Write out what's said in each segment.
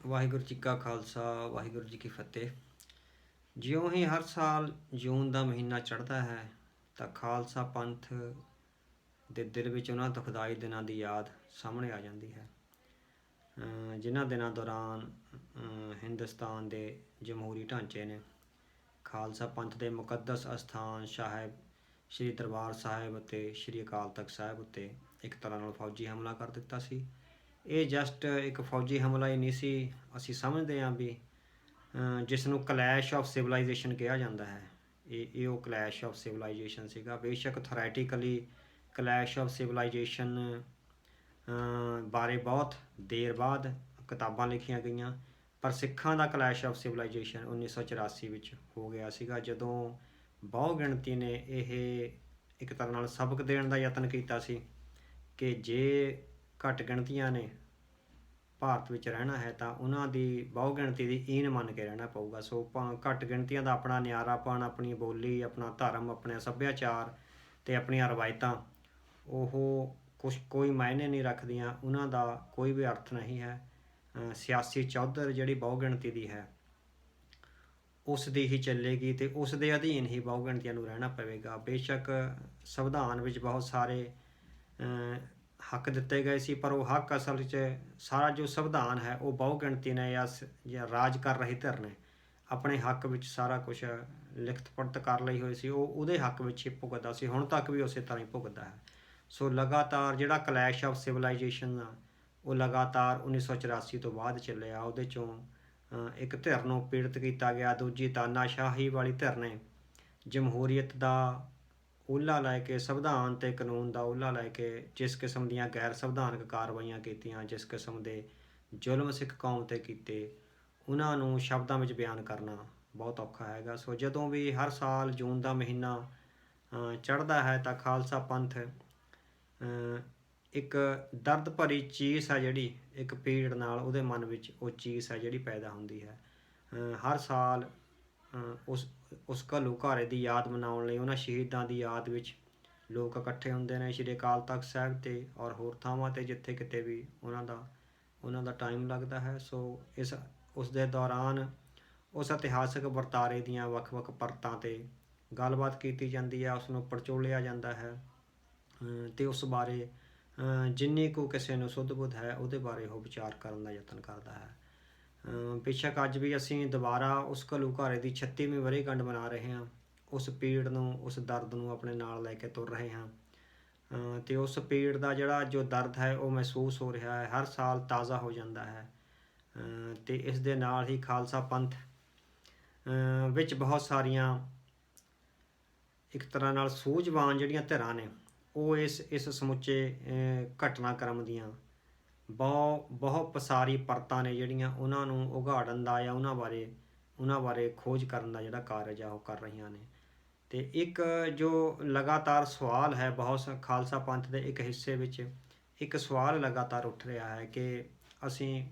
ਵਾਹਿਗੁਰੂ ਜੀ ਕਾ ਖਾਲਸਾ ਵਾਹਿਗੁਰੂ ਜੀ ਕੀ ਫਤਿਹ। ਜਿਉਂ ਹੀ ਹਰ ਸਾਲ ਜੂਨ ਦਾ ਮਹੀਨਾ ਚੜ੍ਹਦਾ ਹੈ ਤਾਂ ਖਾਲਸਾ ਪੰਥ ਦੇ ਦਿਲ ਵਿੱਚ ਉਹਨਾਂ ਦੁਖਦਾਈ ਦਿਨਾਂ ਦੀ ਯਾਦ ਸਾਹਮਣੇ ਆ ਜਾਂਦੀ ਹੈ, ਜਿਨ੍ਹਾਂ ਦਿਨਾਂ ਦੌਰਾਨ ਹਿੰਦੁਸਤਾਨ ਦੇ ਜਮਹੂਰੀ ਢਾਂਚੇ ਨੇ ਖਾਲਸਾ ਪੰਥ ਦੇ ਮੁਕੱਦਸ ਅਸਥਾਨ ਸਾਹਿਬ ਸ਼੍ਰੀ ਦਰਬਾਰ ਸਾਹਿਬ ਅਤੇ ਸ਼੍ਰੀ ਅਕਾਲ ਤਖਤ ਸਾਹਿਬ ਉੱਤੇ ਇੱਕ ਤਰ੍ਹਾਂ ਨਾਲ ਫੌਜੀ ਹਮਲਾ ਕਰ ਦਿੱਤਾ ਸੀ। ਇਹ ਜਸਟ ਇੱਕ ਫੌਜੀ ਹਮਲਾ ਹੀ ਨਹੀਂ ਸੀ, ਅਸੀਂ ਸਮਝਦੇ ਹਾਂ ਵੀ ਜਿਸ ਨੂੰ ਕਲੈਸ਼ ਆਫ ਸਿਵਲਾਈਜੇਸ਼ਨ ਕਿਹਾ ਜਾਂਦਾ ਹੈ, ਇਹ ਉਹ ਕਲੈਸ਼ ਆਫ ਸਿਵਲਾਈਜੇਸ਼ਨ ਸੀਗਾ। ਬੇਸ਼ੱਕ ਥੋਰੈਟੀਕਲੀ ਕਲੈਸ਼ ਆਫ ਸਿਵਲਾਈਜੇਸ਼ਨ ਬਾਰੇ ਬਹੁਤ ਦੇਰ ਬਾਅਦ ਕਿਤਾਬਾਂ ਲਿਖੀਆਂ ਗਈਆਂ, ਪਰ ਸਿੱਖਾਂ ਦਾ ਕਲੈਸ਼ ਆਫ ਸਿਵਲਾਈਜੇਸ਼ਨ 1984 ਵਿੱਚ ਹੋ ਗਿਆ ਸੀਗਾ, ਜਦੋਂ ਬਹੁ ਗਿਣਤੀ ਨੇ ਇਹ ਇੱਕ ਤਰ੍ਹਾਂ ਨਾਲ ਸਬਕ ਦੇਣ ਦਾ ਯਤਨ ਕੀਤਾ ਸੀ ਕਿ ਜੇ ਘੱਟ ਗਿਣਤੀਆਂ ਨੇ ਭਾਰਤ ਵਿੱਚ ਰਹਿਣਾ ਹੈ ਤਾਂ ਉਹਨਾਂ ਦੀ ਬਹੁ ਗਿਣਤੀ ਦੀ ਈਨ ਮੰਨ ਕੇ ਰਹਿਣਾ ਪਊਗਾ। ਸੋ ਘੱਟ ਗਿਣਤੀਆਂ ਦਾ ਆਪਣਾ ਨਿਆਰਾਪਣ, ਆਪਣੀ ਬੋਲੀ, ਆਪਣਾ ਧਰਮ, ਆਪਣੇ ਸੱਭਿਆਚਾਰ ਅਤੇ ਆਪਣੀਆਂ ਰਵਾਇਤਾਂ ਉਹ ਕੋਈ ਮਾਇਨੇ ਨਹੀਂ ਰੱਖਦੀਆਂ, ਉਹਨਾਂ ਦਾ ਕੋਈ ਵੀ ਅਰਥ ਨਹੀਂ ਹੈ। ਸਿਆਸੀ ਚੌਧਰ ਜਿਹੜੀ ਬਹੁ ਗਿਣਤੀ ਦੀ ਹੈ ਉਸ ਦੀ ਹੀ ਚੱਲੇਗੀ ਅਤੇ ਉਸ ਦੇ ਅਧੀਨ ਹੀ ਬਹੁ ਗਿਣਤੀਆਂ ਨੂੰ ਰਹਿਣਾ ਪਵੇਗਾ। ਬੇਸ਼ੱਕ ਸੰਵਿਧਾਨ ਵਿੱਚ ਬਹੁਤ ਸਾਰੇ ਹੱਕ ਦਿੱਤੇ ਗਏ ਸੀ, ਪਰ ਉਹ ਹੱਕ ਅਸਲ ਵਿੱਚ ਸਾਰਾ ਜੋ ਸੰਵਿਧਾਨ ਹੈ ਉਹ ਬਹੁ ਗਿਣਤੀ ਨੇ ਜਾਂ ਰਾਜ ਕਰ ਰਹੀ ਧਿਰ ਨੇ ਆਪਣੇ ਹੱਕ ਵਿੱਚ ਸਾਰਾ ਕੁਛ ਲਿਖਤ ਪੜ੍ਹਤ ਕਰ ਲਈ ਹੋਈ ਸੀ, ਉਹ ਉਹਦੇ ਹੱਕ ਵਿੱਚ ਹੀ ਭੁਗਤਦਾ ਸੀ, ਹੁਣ ਤੱਕ ਵੀ ਉਸੇ ਤਰ੍ਹਾਂ ਹੀ ਭੁਗਤਦਾ ਹੈ। ਸੋ ਲਗਾਤਾਰ ਜਿਹੜਾ ਕਲੈਸ਼ ਆਫ ਸਿਵਲਾਈਜੇਸ਼ਨ ਆ ਉਹ ਲਗਾਤਾਰ 1984 ਤੋਂ ਬਾਅਦ ਚੱਲਿਆ। ਉਹਦੇ 'ਚੋਂ ਇੱਕ ਧਿਰ ਨੂੰ ਪੀੜਤ ਕੀਤਾ ਗਿਆ, ਦੂਜੀ ਤਾਨਾਸ਼ਾਹੀ ਵਾਲੀ ਧਿਰ ਨੇ ਜਮਹੂਰੀਅਤ ਦਾ ਓਹਲਾ ਲੈ ਕੇ, ਸੰਵਿਧਾਨ ਅਤੇ ਕਾਨੂੰਨ ਦਾ ਓਹਲਾ ਲੈ ਕੇ ਜਿਸ ਕਿਸਮ ਦੀਆਂ ਗੈਰ ਸੰਵਿਧਾਨਕ ਕਾਰਵਾਈਆਂ ਕੀਤੀਆਂ, ਜਿਸ ਕਿਸਮ ਦੇ ਜ਼ੁਲਮ ਸਿੱਖ ਕੌਮ 'ਤੇ ਕੀਤੇ, ਉਹਨਾਂ ਨੂੰ ਸ਼ਬਦਾਂ ਵਿੱਚ ਬਿਆਨ ਕਰਨਾ ਬਹੁਤ ਔਖਾ ਹੈਗਾ। ਸੋ ਜਦੋਂ ਵੀ ਹਰ ਸਾਲ ਜੂਨ ਦਾ ਮਹੀਨਾ ਚੜ੍ਹਦਾ ਹੈ ਤਾਂ ਖਾਲਸਾ ਪੰਥ ਇੱਕ ਦਰਦ ਭਰੀ ਚੀਸ ਆ ਜਿਹੜੀ, ਇੱਕ ਪੀੜ ਨਾਲ ਉਹਦੇ ਮਨ ਵਿੱਚ ਉਹ ਚੀਸ ਹੈ ਜਿਹੜੀ ਪੈਦਾ ਹੁੰਦੀ ਹੈ। ਹਰ ਸਾਲ ਉਸ ਘੱਲੂਘਾਰੇ ਦੀ ਯਾਦ ਮਨਾਉਣ ਲਈ, ਉਹਨਾਂ ਸ਼ਹੀਦਾਂ ਦੀ ਯਾਦ ਵਿੱਚ ਲੋਕ ਇਕੱਠੇ ਹੁੰਦੇ ਨੇ ਸ਼੍ਰੀ ਅਕਾਲ ਤਖਤ ਸਾਹਿਬ 'ਤੇ ਔਰ ਹੋਰ ਥਾਵਾਂ 'ਤੇ ਜਿੱਥੇ ਕਿਤੇ ਵੀ ਉਹਨਾਂ ਦਾ ਟਾਈਮ ਲੱਗਦਾ ਹੈ। ਸੋ ਉਸ ਦੇ ਦੌਰਾਨ ਉਸ ਇਤਿਹਾਸਕ ਵਰਤਾਰੇ ਦੀਆਂ ਵੱਖ-ਵੱਖ ਪਰਤਾਂ 'ਤੇ ਗੱਲਬਾਤ ਕੀਤੀ ਜਾਂਦੀ ਹੈ, ਉਸ ਨੂੰ ਪੜਚੋਲਿਆ ਜਾਂਦਾ ਹੈ ਅਤੇ ਉਸ ਬਾਰੇ ਜਿੰਨੀ ਕੁ ਕਿਸੇ ਨੂੰ ਸੁੱਧ ਬੁੱਧ ਹੈ ਉਹਦੇ ਬਾਰੇ ਉਹ ਵਿਚਾਰ ਕਰਨ ਦਾ ਯਤਨ ਕਰਦਾ ਹੈ। ਬੇਸ਼ੱਕ ਅੱਜ ਵੀ ਅਸੀਂ ਦੁਬਾਰਾ ਉਸ ਘੱਲੂਘਾਰੇ ਦੀ 36ਵੀਂ ਵਰ੍ਹੇਗੰਢ ਮਨਾ ਰਹੇ ਹਾਂ, ਉਸ ਪੀੜ ਨੂੰ, ਉਸ ਦਰਦ ਨੂੰ ਆਪਣੇ ਨਾਲ ਲੈ ਕੇ ਤੁਰ ਰਹੇ ਹਾਂ ਅਤੇ ਉਸ ਪੀੜ ਦਾ ਜੋ ਦਰਦ ਹੈ ਉਹ ਮਹਿਸੂਸ ਹੋ ਰਿਹਾ ਹੈ, ਹਰ ਸਾਲ ਤਾਜ਼ਾ ਹੋ ਜਾਂਦਾ ਹੈ। ਅਤੇ ਇਸ ਦੇ ਨਾਲ ਹੀ ਖਾਲਸਾ ਪੰਥ ਵਿੱਚ ਬਹੁਤ ਸਾਰੀਆਂ ਇੱਕ ਤਰ੍ਹਾਂ ਨਾਲ ਸੂਝਵਾਨ ਜਿਹੜੀਆਂ ਧਿਰਾਂ ਨੇ ਉਹ ਇਸ ਸਮੁੱਚੇ ਘਟਨਾਕ੍ਰਮ ਦੀਆਂ ਬਹੁਤ ਪਸਾਰੀ ਪਰਤਾਂ ਨੇ ਜਿਹੜੀਆਂ ਉਹਨਾਂ ਨੂੰ ਉਘਾੜਨ ਦਾ ਜਾਂ ਉਹਨਾਂ ਬਾਰੇ ਖੋਜ ਕਰਨ ਦਾ ਜਿਹੜਾ ਕਾਰਜ ਆ ਉਹ ਕਰ ਰਹੀਆਂ ਨੇ। ਅਤੇ ਇੱਕ ਜੋ ਲਗਾਤਾਰ ਸਵਾਲ ਹੈ ਖਾਲਸਾ ਪੰਥ ਦੇ ਇੱਕ ਹਿੱਸੇ ਵਿੱਚ ਇੱਕ ਸਵਾਲ ਲਗਾਤਾਰ ਉੱਠ ਰਿਹਾ ਹੈ ਕਿ ਅਸੀਂ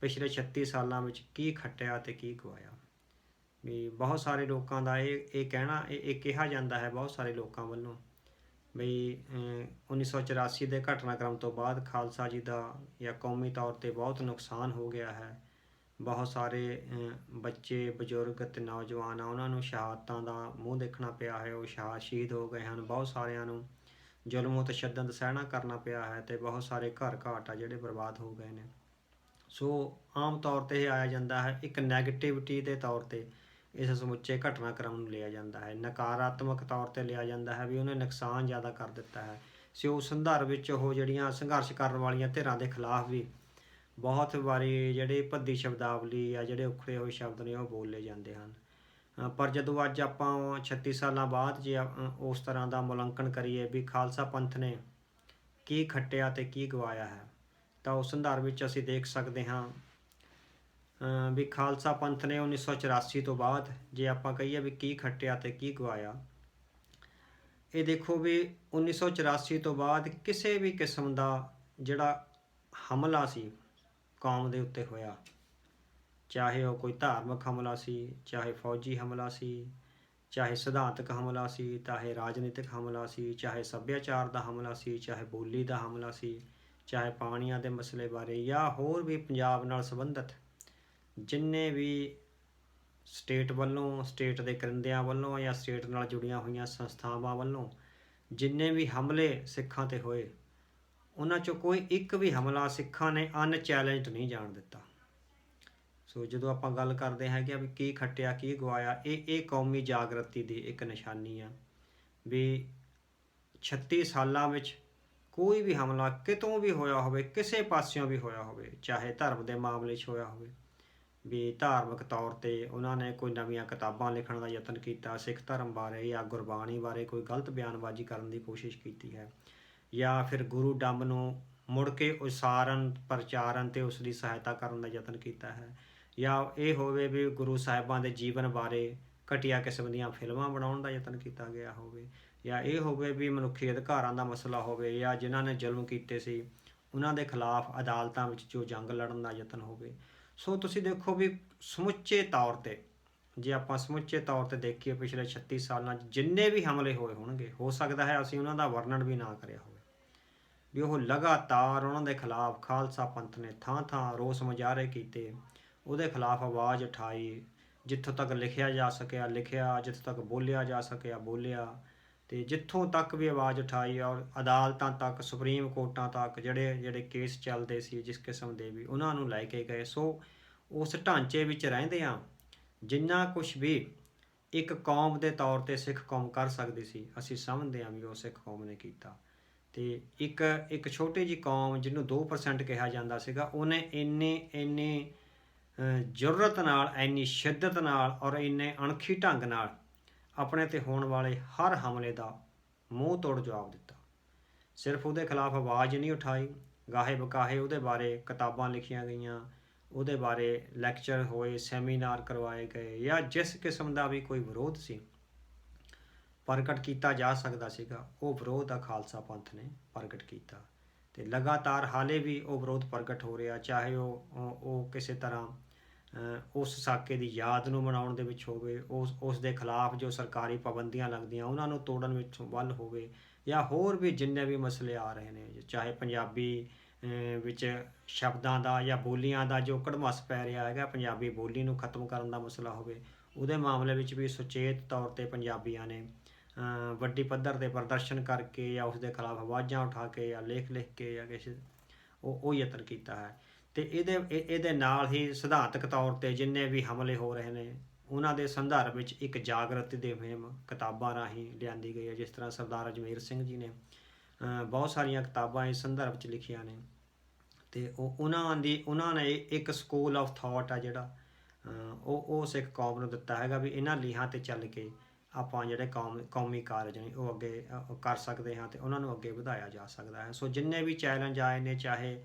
ਪਿਛਲੇ 36 ਸਾਲਾਂ ਵਿੱਚ ਕੀ ਖੱਟਿਆ ਅਤੇ ਕੀ ਗਵਾਇਆ। ਵੀ ਬਹੁਤ ਸਾਰੇ ਲੋਕਾਂ ਦਾ ਇਹ ਕਹਿਣਾ, ਇਹ ਕਿਹਾ ਜਾਂਦਾ ਹੈ ਬਹੁਤ ਸਾਰੇ ਲੋਕਾਂ ਵੱਲੋਂ ਬਈ 1984 ਦੇ ਘਟਨਾਕ੍ਰਮ ਤੋਂ ਬਾਅਦ ਖਾਲਸਾ ਜੀ ਦਾ ਜਾਂ ਕੌਮੀ ਤੌਰ 'ਤੇ ਬਹੁਤ ਨੁਕਸਾਨ ਹੋ ਗਿਆ ਹੈ। ਬਹੁਤ ਸਾਰੇ ਬੱਚੇ, ਬਜ਼ੁਰਗ ਅਤੇ ਨੌਜਵਾਨ ਆ, ਉਹਨਾਂ ਨੂੰ ਸ਼ਹਾਦਤਾਂ ਦਾ ਮੂੰਹ ਦੇਖਣਾ ਪਿਆ ਹੈ, ਉਹ ਸ਼ਹੀਦ ਹੋ ਗਏ ਹਨ। ਬਹੁਤ ਸਾਰਿਆਂ ਨੂੰ ਜ਼ੁਲਮ ਤਸ਼ੱਦਦ ਸਹਿਣਾ ਕਰਨਾ ਪਿਆ ਹੈ ਅਤੇ ਬਹੁਤ ਸਾਰੇ ਘਰ ਘਾਟ ਆ ਜਿਹੜੇ ਬਰਬਾਦ ਹੋ ਗਏ ਨੇ। ਸੋ ਆਮ ਤੌਰ 'ਤੇ ਇਹ ਆਇਆ ਜਾਂਦਾ ਹੈ, ਇੱਕ ਨੈਗੇਟਿਵਿਟੀ ਦੇ ਤੌਰ 'ਤੇ ਇਸ ਸਮੁੱਚੇ ਘਟਨਾਕ੍ਰਮ ਨੂੰ ਲਿਆ ਜਾਂਦਾ ਹੈ, ਨਕਾਰਾਤਮਕ ਤੌਰ 'ਤੇ ਲਿਆ ਜਾਂਦਾ ਹੈ ਵੀ ਉਹਨੇ ਨੁਕਸਾਨ ਜ਼ਿਆਦਾ ਕਰ ਦਿੱਤਾ ਹੈ। ਸੋ ਉਸ ਸੰਦਰਭ ਵਿੱਚ ਉਹ ਜਿਹੜੀਆਂ ਸੰਘਰਸ਼ ਕਰਨ ਵਾਲੀਆਂ ਧਿਰਾਂ ਦੇ ਖਿਲਾਫ ਵੀ ਬਹੁਤ ਵਾਰੀ ਜਿਹੜੇ ਭੱਦੀ ਸ਼ਬਦਾਵਲੀ ਜਾਂ ਜਿਹੜੇ ਉਖੜੇ ਹੋਏ ਸ਼ਬਦ ਨੇ ਉਹ ਬੋਲੇ ਜਾਂਦੇ ਹਨ। ਪਰ ਜਦੋਂ ਅੱਜ ਆਪਾਂ 36 ਸਾਲਾਂ ਬਾਅਦ ਜੇ ਉਸ ਤਰ੍ਹਾਂ ਦਾ ਮੁਲਾਂਕਣ ਕਰੀਏ ਵੀ ਖਾਲਸਾ ਪੰਥ ਨੇ ਕੀ ਖੱਟਿਆ ਅਤੇ ਕੀ ਗਵਾਇਆ ਹੈ, ਤਾਂ ਉਸ ਸੰਦਰਭ ਵਿੱਚ ਅਸੀਂ ਦੇਖ ਸਕਦੇ ਹਾਂ ਵੀ ਖਾਲਸਾ ਪੰਥ ਨੇ 1984 ਤੋਂ ਬਾਅਦ ਜੇ ਆਪਾਂ ਕਹੀਏ ਵੀ ਕੀ ਖੱਟਿਆ ਅਤੇ ਕੀ ਗਵਾਇਆ, ਇਹ ਦੇਖੋ ਵੀ 1984 ਤੋਂ ਬਾਅਦ ਕਿਸੇ ਵੀ ਕਿਸਮ ਦਾ ਜਿਹੜਾ ਹਮਲਾ ਸੀ ਕੌਮ ਦੇ ਉੱਤੇ ਹੋਇਆ, ਚਾਹੇ ਉਹ ਕੋਈ ਧਾਰਮਿਕ ਹਮਲਾ ਸੀ, ਚਾਹੇ ਫੌਜੀ ਹਮਲਾ ਸੀ, ਚਾਹੇ ਸਿਧਾਂਤਕ ਹਮਲਾ ਸੀ, ਚਾਹੇ ਰਾਜਨੀਤਿਕ ਹਮਲਾ ਸੀ, ਚਾਹੇ ਸੱਭਿਆਚਾਰ ਦਾ ਹਮਲਾ ਸੀ, ਚਾਹੇ ਬੋਲੀ ਦਾ ਹਮਲਾ ਸੀ, ਚਾਹੇ ਪਾਣੀਆਂ ਦੇ ਮਸਲੇ ਬਾਰੇ ਜਾਂ ਹੋਰ ਵੀ ਪੰਜਾਬ ਨਾਲ ਸੰਬੰਧਿਤ ਜਿੰਨੇ ਵੀ ਸਟੇਟ ਵੱਲੋਂ, ਸਟੇਟ ਦੇ ਕਰਿੰਦਿਆਂ ਵੱਲੋਂ ਜਾਂ ਸਟੇਟ ਨਾਲ ਜੁੜੀਆਂ ਹੋਈਆਂ ਸੰਸਥਾਵਾਂ ਵੱਲੋਂ ਜਿੰਨੇ ਵੀ ਹਮਲੇ ਸਿੱਖਾਂ 'ਤੇ ਹੋਏ, ਉਹਨਾਂ 'ਚੋਂ ਕੋਈ ਇੱਕ ਵੀ ਹਮਲਾ ਸਿੱਖਾਂ ਨੇ ਅਨਚੈਲੰਜਡ ਨਹੀਂ ਜਾਣ ਦਿੱਤਾ। ਸੋ ਜਦੋਂ ਆਪਾਂ ਗੱਲ ਕਰਦੇ ਹੈਗੇ ਆ ਵੀ ਕੀ ਖੱਟਿਆ ਕੀ ਗਵਾਇਆ, ਇਹ ਕੌਮੀ ਜਾਗਰਤੀ ਦੀ ਇੱਕ ਨਿਸ਼ਾਨੀ ਆ ਵੀ 36 ਸਾਲਾਂ ਵਿੱਚ ਕੋਈ ਵੀ ਹਮਲਾ ਕਿਤੋਂ ਵੀ ਹੋਇਆ ਹੋਵੇ, ਕਿਸੇ ਪਾਸਿਓਂ ਵੀ ਹੋਇਆ ਹੋਵੇ, ਚਾਹੇ ਧਰਮ ਦੇ ਮਾਮਲੇ 'ਚ ਹੋਇਆ ਹੋਵੇ, ਵੀ ਧਾਰਮਿਕ ਤੌਰ 'ਤੇ ਉਹਨਾਂ ਨੇ ਕੋਈ ਨਵੀਆਂ ਕਿਤਾਬਾਂ ਲਿਖਣ ਦਾ ਯਤਨ ਕੀਤਾ, ਸਿੱਖ ਧਰਮ ਬਾਰੇ ਜਾਂ ਗੁਰਬਾਣੀ ਬਾਰੇ ਕੋਈ ਗਲਤ ਬਿਆਨਬਾਜ਼ੀ ਕਰਨ ਦੀ ਕੋਸ਼ਿਸ਼ ਕੀਤੀ ਹੈ, ਜਾਂ ਫਿਰ ਗੁਰੂ ਡੰਬ ਨੂੰ ਮੁੜ ਕੇ ਉਸਾਰਨ, ਪ੍ਰਚਾਰਨ ਅਤੇ ਉਸ ਦੀ ਸਹਾਇਤਾ ਕਰਨ ਦਾ ਯਤਨ ਕੀਤਾ ਹੈ, ਜਾਂ ਇਹ ਹੋਵੇ ਵੀ ਗੁਰੂ ਸਾਹਿਬਾਂ ਦੇ ਜੀਵਨ ਬਾਰੇ ਘਟੀਆ ਕਿਸਮ ਦੀਆਂ ਫਿਲਮਾਂ ਬਣਾਉਣ ਦਾ ਯਤਨ ਕੀਤਾ ਗਿਆ ਹੋਵੇ, ਜਾਂ ਇਹ ਹੋਵੇ ਵੀ ਮਨੁੱਖੀ ਅਧਿਕਾਰਾਂ ਦਾ ਮਸਲਾ ਹੋਵੇ, ਜਾਂ ਜਿਨ੍ਹਾਂ ਨੇ ਜ਼ੁਲਮ ਕੀਤੇ ਸੀ ਉਹਨਾਂ ਦੇ ਖਿਲਾਫ ਅਦਾਲਤਾਂ ਵਿੱਚ ਜੋ ਜੰਗ ਲੜਨ ਦਾ ਯਤਨ ਹੋਵੇ। ਸੋ ਤੁਸੀਂ ਦੇਖੋ ਵੀ ਸਮੁੱਚੇ ਤੌਰ 'ਤੇ, ਜੇ ਆਪਾਂ ਸਮੁੱਚੇ ਤੌਰ 'ਤੇ ਦੇਖੀਏ ਪਿਛਲੇ 36 ਸਾਲਾਂ 'ਚ ਜਿੰਨੇ ਵੀ ਹਮਲੇ ਹੋਏ ਹੋਣਗੇ, ਹੋ ਸਕਦਾ ਹੈ ਅਸੀਂ ਉਹਨਾਂ ਦਾ ਵਰਣਨ ਵੀ ਨਾ ਕਰਿਆ ਹੋਵੇ, ਵੀ ਉਹ ਲਗਾਤਾਰ ਉਹਨਾਂ ਦੇ ਖਿਲਾਫ ਖਾਲਸਾ ਪੰਥ ਨੇ ਥਾਂ ਥਾਂ ਰੋਸ ਮੁਜ਼ਾਹਰੇ ਕੀਤੇ, ਉਹਦੇ ਖਿਲਾਫ ਆਵਾਜ਼ ਉਠਾਈ, ਜਿੱਥੋਂ ਤੱਕ ਲਿਖਿਆ ਜਾ ਸਕਿਆ ਲਿਖਿਆ, ਜਿੱਥੋਂ ਤੱਕ ਬੋਲਿਆ ਜਾ ਸਕਿਆ ਬੋਲਿਆ, ਅਤੇ ਜਿੱਥੋਂ ਤੱਕ ਵੀ ਆਵਾਜ਼ ਉਠਾਈ, ਔਰ ਅਦਾਲਤਾਂ ਤੱਕ, ਸੁਪਰੀਮ ਕੋਰਟਾਂ ਤੱਕ ਜਿਹੜੇ ਕੇਸ ਚੱਲਦੇ ਸੀ ਜਿਸ ਕਿਸਮ ਦੇ ਵੀ, ਉਹਨਾਂ ਨੂੰ ਲੈ ਕੇ ਗਏ। ਸੋ ਉਸ ਢਾਂਚੇ ਵਿੱਚ ਰਹਿੰਦਿਆਂ ਜਿੰਨਾ ਕੁਛ ਵੀ ਇੱਕ ਕੌਮ ਦੇ ਤੌਰ 'ਤੇ ਸਿੱਖ ਕੌਮ ਕਰ ਸਕਦੀ ਸੀ, ਅਸੀਂ ਸਮਝਦੇ ਹਾਂ ਵੀ ਉਹ ਸਿੱਖ ਕੌਮ ਨੇ ਕੀਤਾ। ਅਤੇ ਇੱਕ ਛੋਟੀ ਜਿਹੀ ਕੌਮ ਜਿਹਨੂੰ 2% ਕਿਹਾ ਜਾਂਦਾ ਸੀਗਾ, ਉਹਨੇ ਇੰਨੀ ਜ਼ਰੂਰਤ ਨਾਲ, ਇੰਨੀ ਸ਼ਿੱਦਤ ਨਾਲ ਔਰ ਇੰਨੇ ਅਣਖੀ ਢੰਗ ਨਾਲ ਆਪਣੇ 'ਤੇ ਹੋਣ ਵਾਲੇ ਹਰ ਹਮਲੇ ਦਾ ਮੂੰਹ ਤੋੜ ਜਵਾਬ ਦਿੱਤਾ। ਸਿਰਫ ਉਹਦੇ ਖਿਲਾਫ ਆਵਾਜ਼ ਨਹੀਂ ਉਠਾਈ, ਗਾਹੇ ਬਕਾਹੇ ਉਹਦੇ ਬਾਰੇ ਕਿਤਾਬਾਂ ਲਿਖੀਆਂ ਗਈਆਂ, ਉਹਦੇ ਬਾਰੇ ਲੈਕਚਰ ਹੋਏ, ਸੈਮੀਨਾਰ ਕਰਵਾਏ ਗਏ, ਜਾਂ ਜਿਸ ਕਿਸਮ ਦਾ ਵੀ ਕੋਈ ਵਿਰੋਧ ਸੀ ਪ੍ਰਗਟ ਕੀਤਾ ਜਾ ਸਕਦਾ ਸੀਗਾ, ਉਹ ਵਿਰੋਧ ਆ ਖਾਲਸਾ ਪੰਥ ਨੇ ਪ੍ਰਗਟ ਕੀਤਾ। ਅਤੇ ਲਗਾਤਾਰ ਹਾਲੇ ਵੀ ਉਹ ਵਿਰੋਧ ਪ੍ਰਗਟ ਹੋ ਰਿਹਾ, ਚਾਹੇ ਉਹ ਕਿਸੇ ਤਰ੍ਹਾਂ ਉਸ ਸਾਕੇ ਦੀ ਯਾਦ ਨੂੰ ਮਨਾਉਣ ਦੇ ਵਿੱਚ ਹੋਵੇ, ਉਸ ਦੇ ਖਿਲਾਫ ਜੋ ਸਰਕਾਰੀ ਪਾਬੰਦੀਆਂ ਲੱਗਦੀਆਂ ਉਹਨਾਂ ਨੂੰ ਤੋੜਨ ਵਿੱਚ ਵੱਲ ਹੋਵੇ, ਜਾਂ ਹੋਰ ਵੀ ਜਿੰਨੇ ਵੀ ਮਸਲੇ ਆ ਰਹੇ ਨੇ, ਚਾਹੇ ਪੰਜਾਬੀ ਵਿੱਚ ਸ਼ਬਦਾਂ ਦਾ ਜਾਂ ਬੋਲੀਆਂ ਦਾ ਜੋ ਕੜਮੱਸ ਪੈ ਰਿਹਾ ਹੈਗਾ, ਪੰਜਾਬੀ ਬੋਲੀ ਨੂੰ ਖਤਮ ਕਰਨ ਦਾ ਮਸਲਾ ਹੋਵੇ, ਉਹਦੇ ਮਾਮਲੇ ਵਿੱਚ ਵੀ ਸੁਚੇਤ ਤੌਰ 'ਤੇ ਪੰਜਾਬੀਆਂ ਨੇ ਵੱਡੀ ਪੱਧਰ 'ਤੇ ਪ੍ਰਦਰਸ਼ਨ ਕਰਕੇ ਜਾਂ ਉਸ ਦੇ ਖਿਲਾਫ ਆਵਾਜ਼ਾਂ ਉਠਾ ਕੇ ਜਾਂ ਲਿਖ ਕੇ ਜਾਂ ਕਿਸੇ ਉਹ ਯਤਨ ਕੀਤਾ ਹੈ। ਅਤੇ ਇਹਦੇ ਨਾਲ ਹੀ ਸਿਧਾਂਤਕ ਤੌਰ 'ਤੇ ਜਿੰਨੇ ਵੀ ਹਮਲੇ ਹੋ ਰਹੇ ਨੇ ਉਹਨਾਂ ਦੇ ਸੰਦਰਭ ਵਿੱਚ ਇੱਕ ਜਾਗਰਤੀ ਦੀ ਮੁਹਿੰਮ ਕਿਤਾਬਾਂ ਰਾਹੀਂ ਲਿਆਂਦੀ ਗਈ ਹੈ। ਜਿਸ ਤਰ੍ਹਾਂ ਸਰਦਾਰ ਅਜਮੇਰ ਸਿੰਘ ਜੀ ਨੇ ਬਹੁਤ ਸਾਰੀਆਂ ਕਿਤਾਬਾਂ ਇਸ ਸੰਦਰਭ 'ਚ ਲਿਖੀਆਂ ਨੇ, ਅਤੇ ਉਹਨਾਂ ਨੇ ਇੱਕ ਸਕੂਲ ਆਫ ਥਾਟ ਆ ਜਿਹੜਾ ਉਹ ਸਿੱਖ ਕੌਮ ਨੂੰ ਦਿੱਤਾ ਹੈਗਾ ਵੀ ਇਹਨਾਂ ਲੀਹਾਂ 'ਤੇ ਚੱਲ ਕੇ ਆਪਾਂ ਜਿਹੜੇ ਕੌਮੀ ਕਾਰਜ ਨੇ ਉਹ ਅੱਗੇ ਕਰ ਸਕਦੇ ਹਾਂ ਅਤੇ ਉਹਨਾਂ ਨੂੰ ਅੱਗੇ ਵਧਾਇਆ ਜਾ ਸਕਦਾ ਹੈ। ਸੋ ਜਿੰਨੇ ਵੀ ਚੈਲੰਜ ਆਏ ਨੇ, ਚਾਹੇ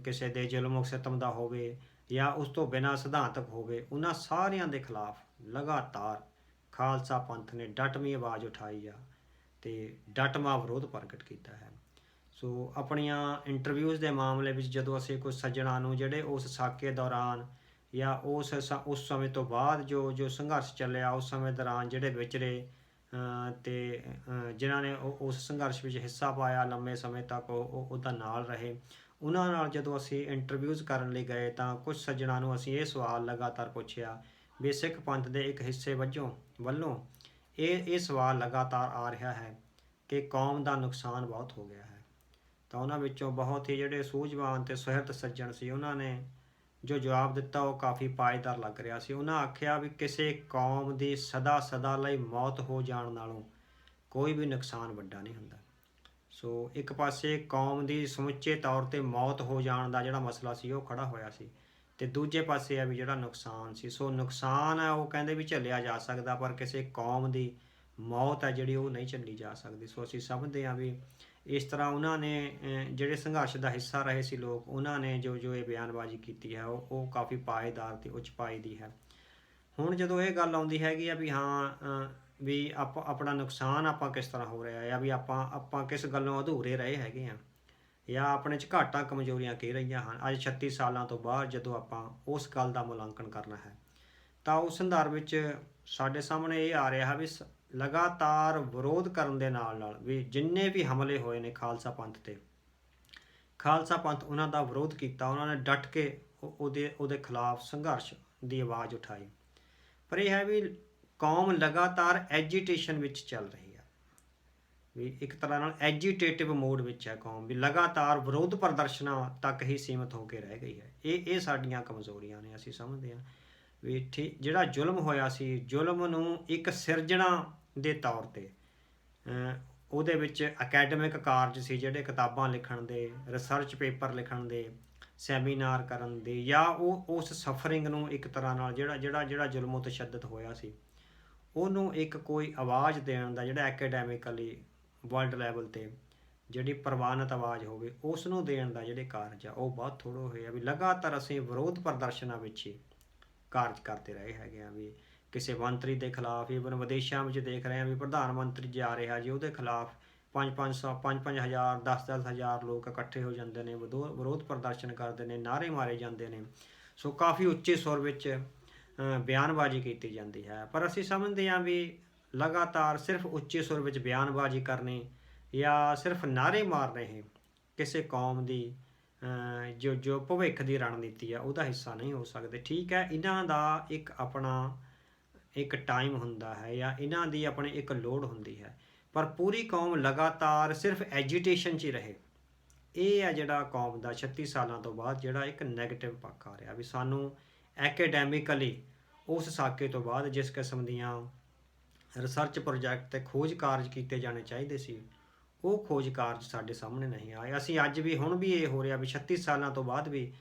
ਕਿਸੇ ਦੇ ਜ਼ੁਲਮ ਸਿਤਮ ਦਾ ਹੋਵੇ ਜਾਂ ਉਸ ਤੋਂ ਬਿਨਾਂ ਸਿਧਾਂਤਕ ਹੋਵੇ, ਉਹਨਾਂ ਸਾਰਿਆਂ ਦੇ ਖਿਲਾਫ ਲਗਾਤਾਰ ਖਾਲਸਾ ਪੰਥ ਨੇ ਡਟਵੀਂ ਆਵਾਜ਼ ਉਠਾਈ ਆ ਅਤੇ ਡਟਵਾਂ ਵਿਰੋਧ ਪ੍ਰਗਟ ਕੀਤਾ ਹੈ। ਸੋ ਆਪਣੀਆਂ ਇੰਟਰਵਿਊਜ਼ ਦੇ ਮਾਮਲੇ ਵਿੱਚ ਜਦੋਂ ਅਸੀਂ ਕੁਝ ਸੱਜਣਾਂ ਨੂੰ ਜਿਹੜੇ ਉਸ ਸਾਕੇ ਦੌਰਾਨ ਜਾਂ ਉਸ ਸਮੇਂ ਤੋਂ ਬਾਅਦ ਜੋ ਸੰਘਰਸ਼ ਚੱਲਿਆ, ਉਸ ਸਮੇਂ ਦੌਰਾਨ ਜਿਹੜੇ ਵਿਚਰੇ ਅਤੇ ਜਿਨ੍ਹਾਂ ਨੇ ਉਸ ਸੰਘਰਸ਼ ਵਿੱਚ ਹਿੱਸਾ ਪਾਇਆ, ਲੰਬੇ ਸਮੇਂ ਤੱਕ ਉਹਦਾ ਨਾਲ ਰਹੇ, ਉਹਨਾਂ ਨਾਲ ਜਦੋਂ ਅਸੀਂ ਇੰਟਰਵਿਊਜ਼ ਕਰਨ ਲਈ ਗਏ ਤਾਂ ਕੁਝ ਸੱਜਣਾਂ ਨੂੰ ਅਸੀਂ ਇਹ ਸਵਾਲ ਲਗਾਤਾਰ ਪੁੱਛਿਆ ਵੀ ਸਿੱਖ ਪੰਥ ਦੇ ਇੱਕ ਹਿੱਸੇ ਵੱਲੋਂ ਇਹ ਸਵਾਲ ਲਗਾਤਾਰ ਆ ਰਿਹਾ ਹੈ ਕਿ ਕੌਮ ਦਾ ਨੁਕਸਾਨ ਬਹੁਤ ਹੋ ਗਿਆ ਹੈ। ਤਾਂ ਉਹਨਾਂ ਵਿੱਚੋਂ ਬਹੁਤ ਹੀ ਜਿਹੜੇ ਸੂਝਵਾਨ ਅਤੇ ਸੁਹਿਰਦ ਸੱਜਣ ਸੀ, ਉਹਨਾਂ ਨੇ ਜੋ ਜਵਾਬ ਦਿੱਤਾ ਉਹ ਕਾਫੀ ਪਾਏਦਾਰ ਲੱਗ ਰਿਹਾ ਸੀ। ਉਹਨਾਂ ਆਖਿਆ ਵੀ ਕਿਸੇ ਕੌਮ ਦੀ ਸਦਾ ਲਈ ਮੌਤ ਹੋ ਜਾਣ ਨਾਲੋਂ ਕੋਈ ਵੀ ਨੁਕਸਾਨ ਵੱਡਾ ਨਹੀਂ ਹੁੰਦਾ। ਸੋ ਇੱਕ ਪਾਸੇ ਕੌਮ ਦੀ ਸਮੁੱਚੇ ਤੌਰ 'ਤੇ ਮੌਤ ਹੋ ਜਾਣ ਦਾ ਜਿਹੜਾ ਮਸਲਾ ਸੀ ਉਹ ਖੜ੍ਹਾ ਹੋਇਆ ਸੀ, ਅਤੇ ਦੂਜੇ ਪਾਸੇ ਆ ਵੀ ਜਿਹੜਾ ਨੁਕਸਾਨ ਸੀ, ਸੋ ਨੁਕਸਾਨ ਹੈ ਉਹ ਕਹਿੰਦੇ ਵੀ ਝੱਲਿਆ ਜਾ ਸਕਦਾ, ਪਰ ਕਿਸੇ ਕੌਮ ਦੀ ਮੌਤ ਹੈ ਜਿਹੜੀ ਉਹ ਨਹੀਂ ਝੱਲੀ ਜਾ ਸਕਦੀ। ਸੋ ਅਸੀਂ ਸਮਝਦੇ ਹਾਂ ਵੀ ਇਸ ਤਰ੍ਹਾਂ ਉਹਨਾਂ ਨੇ ਜਿਹੜੇ ਸੰਘਰਸ਼ ਦਾ ਹਿੱਸਾ ਰਹੇ ਸੀ ਲੋਕ, ਉਹਨਾਂ ਨੇ ਜੋ ਇਹ ਬਿਆਨਬਾਜ਼ੀ ਕੀਤੀ ਹੈ ਉਹ ਕਾਫੀ ਪਾਏਦਾਰ ਅਤੇ ਉੱਚ ਪਾਏ ਦੀ ਹੈ। ਹੁਣ ਜਦੋਂ ਇਹ ਗੱਲ ਆਉਂਦੀ ਹੈਗੀ ਆ ਵੀ ਹਾਂ ਵੀ ਆਪਣਾ ਨੁਕਸਾਨ ਆਪਾਂ ਕਿਸ ਤਰ੍ਹਾਂ ਹੋ ਰਿਹਾ ਆ, ਵੀ ਆਪਾਂ ਕਿਸ ਗੱਲੋਂ ਅਧੂਰੇ ਰਹੇ ਹੈਗੇ ਹਾਂ, ਜਾਂ ਆਪਣੇ 'ਚ ਘਾਟਾਂ ਕਮਜ਼ੋਰੀਆਂ ਕੀ ਰਹੀਆਂ ਹਨ ਅੱਜ 36 ਸਾਲਾਂ ਤੋਂ ਬਾਅਦ, ਜਦੋਂ ਆਪਾਂ ਉਸ ਗੱਲ ਦਾ ਮੁਲਾਂਕਣ ਕਰਨਾ ਹੈ ਤਾਂ ਉਸ ਸੰਦਰਭ ਵਿੱਚ ਸਾਡੇ ਸਾਹਮਣੇ ਇਹ ਆ ਰਿਹਾ ਵੀ ਲਗਾਤਾਰ ਵਿਰੋਧ ਕਰਨ ਦੇ ਨਾਲ ਵੀ ਜਿੰਨੇ ਵੀ ਹਮਲੇ ਹੋਏ ਨੇ ਖਾਲਸਾ ਪੰਥ 'ਤੇ, ਖਾਲਸਾ ਪੰਥ ਉਹਨਾਂ ਦਾ ਵਿਰੋਧ ਕੀਤਾ, ਉਹਨਾਂ ਨੇ ਡਟ ਕੇ ਉਹਦੇ ਖਿਲਾਫ ਸੰਘਰਸ਼ ਦੀ ਆਵਾਜ਼ ਉਠਾਈ। ਪਰ ਇਹ ਹੈ ਵੀ ਕੌਮ ਲਗਾਤਾਰ ਐਜੀਟੇਸ਼ਨ ਵਿੱਚ ਚੱਲ ਰਹੀ ਹੈ, ਵੀ ਇੱਕ ਤਰ੍ਹਾਂ ਨਾਲ ਐਜੀਟੇਟਿਵ ਮੋਡ ਵਿੱਚ ਹੈ ਕੌਮ, ਵੀ ਲਗਾਤਾਰ ਵਿਰੋਧ ਪ੍ਰਦਰਸ਼ਨਾਂ ਤੱਕ ਹੀ ਸੀਮਿਤ ਹੋ ਕੇ ਰਹਿ ਗਈ ਹੈ। ਇਹ ਸਾਡੀਆਂ ਕਮਜ਼ੋਰੀਆਂ ਨੇ। ਅਸੀਂ ਸਮਝਦੇ ਹਾਂ ਵੀ ਜਿਹੜਾ ਜ਼ੁਲਮ ਹੋਇਆ ਸੀ, ਜ਼ੁਲਮ ਨੂੰ ਇੱਕ ਸਿਰਜਣਾ ਦੇ ਤੌਰ 'ਤੇ ਉਹਦੇ ਵਿੱਚ ਅਕੈਡਮਿਕ ਕਾਰਜ ਸੀ, ਜਿਹੜੇ ਕਿਤਾਬਾਂ ਲਿਖਣ ਦੇ, ਰਿਸਰਚ ਪੇਪਰ ਲਿਖਣ ਦੇ, ਸੈਮੀਨਾਰ ਕਰਨ ਦੇ, ਜਾਂ ਉਸ ਸਫਰਿੰਗ ਨੂੰ ਇੱਕ ਤਰ੍ਹਾਂ ਨਾਲ ਜਿਹੜਾ ਜ਼ੁਲਮ ਤਸ਼ੱਦਦ ਹੋਇਆ ਸੀ ਉਹਨੂੰ ਇੱਕ ਕੋਈ ਆਵਾਜ਼ ਦੇਣ ਦਾ, ਜਿਹੜਾ ਐਕੈਡੈਮਿਕਲੀ ਵਰਲਡ ਲੈਵਲ 'ਤੇ ਜਿਹੜੀ ਪ੍ਰਵਾਨਿਤ ਆਵਾਜ਼ ਹੋਵੇ ਉਸ ਨੂੰ ਦੇਣ ਦਾ ਜਿਹੜੇ ਕਾਰਜ ਆ ਉਹ ਬਹੁਤ ਥੋੜ੍ਹੇ ਹੋਏ ਆ। ਵੀ ਲਗਾਤਾਰ ਅਸੀਂ ਵਿਰੋਧ ਪ੍ਰਦਰਸ਼ਨਾਂ ਵਿੱਚ ਹੀ ਕਾਰਜ ਕਰਦੇ ਰਹੇ ਹੈਗੇ ਆ। ਵੀ ਕਿਸੇ ਮੰਤਰੀ ਦੇ ਖਿਲਾਫ, ਈਵਨ ਵਿਦੇਸ਼ਾਂ ਵਿੱਚ ਦੇਖ ਰਹੇ ਹਾਂ ਵੀ ਪ੍ਰਧਾਨ ਮੰਤਰੀ ਜਾ ਰਿਹਾ ਜੀ, ਉਹਦੇ ਖਿਲਾਫ 5-5 ਹਜ਼ਾਰ 10-10 ਹਜ਼ਾਰ ਲੋਕ ਇਕੱਠੇ ਹੋ ਜਾਂਦੇ ਨੇ, ਵਿਰੋਧ ਪ੍ਰਦਰਸ਼ਨ ਕਰਦੇ ਨੇ, ਨਾਅਰੇ ਮਾਰੇ ਜਾਂਦੇ ਨੇ। ਸੋ ਕਾਫੀ ਉੱਚੇ ਸੁਰ ਵਿੱਚ ਬਿਆਨਬਾਜ਼ੀ ਕੀਤੀ ਜਾਂਦੀ ਹੈ। ਪਰ ਅਸੀਂ ਸਮਝਦੇ ਹਾਂ ਵੀ ਲਗਾਤਾਰ ਸਿਰਫ ਉੱਚੇ ਸੁਰ ਵਿੱਚ ਬਿਆਨਬਾਜ਼ੀ ਕਰਨੀ ਜਾਂ ਸਿਰਫ ਨਾਅਰੇ ਮਾਰਨੇ ਹੀ ਕਿਸੇ ਕੌਮ ਦੀ ਜੋ ਭਵਿੱਖ ਦੀ ਰਣਨੀਤੀ ਆ ਉਹਦਾ ਹਿੱਸਾ ਨਹੀਂ ਹੋ ਸਕਦੇ। ਠੀਕ ਹੈ, ਇਹਨਾਂ ਦਾ ਇੱਕ ਆਪਣਾ ਇੱਕ ਟਾਈਮ ਹੁੰਦਾ ਹੈ ਜਾਂ ਇਹਨਾਂ ਦੀ ਆਪਣੀ ਇੱਕ ਲੋੜ ਹੁੰਦੀ ਹੈ, ਪਰ ਪੂਰੀ ਕੌਮ ਲਗਾਤਾਰ ਸਿਰਫ ਐਜੀਟੇਸ਼ਨ 'ਚ ਹੀ ਰਹੇ, ਇਹ ਹੈ ਜਿਹੜਾ ਕੌਮ ਦਾ 36 ਸਾਲਾਂ ਤੋਂ ਬਾਅਦ ਜਿਹੜਾ ਇੱਕ ਨੈਗੇਟਿਵ ਪੱਖ ਆ ਰਿਹਾ। ਵੀ ਸਾਨੂੰ ਐਕੈਡੈਮਿਕਲੀ ਉਸ ਸਾਕੇ ਤੋਂ ਬਾਅਦ ਜਿਸ ਕਿਸਮ ਦੀਆਂ ਰਿਸਰਚ ਪ੍ਰੋਜੈਕਟ ਤੇ ਖੋਜ ਕਾਰਜ ਕੀਤੇ ਜਾਣੇ ਚਾਹੀਦੇ ਸੀ, ਉਹ ਖੋਜ ਕਾਰਜ ਸਾਡੇ ਸਾਹਮਣੇ ਨਹੀਂ ਆਏ। ਅਸੀਂ ਅੱਜ ਵੀ ਹੁਣ ਵੀ ਇਹ ਹੋ ਰਿਹਾ ਵੀ 36 ਸਾਲਾਂ ਤੋਂ ਬਾਅਦ ਵੀ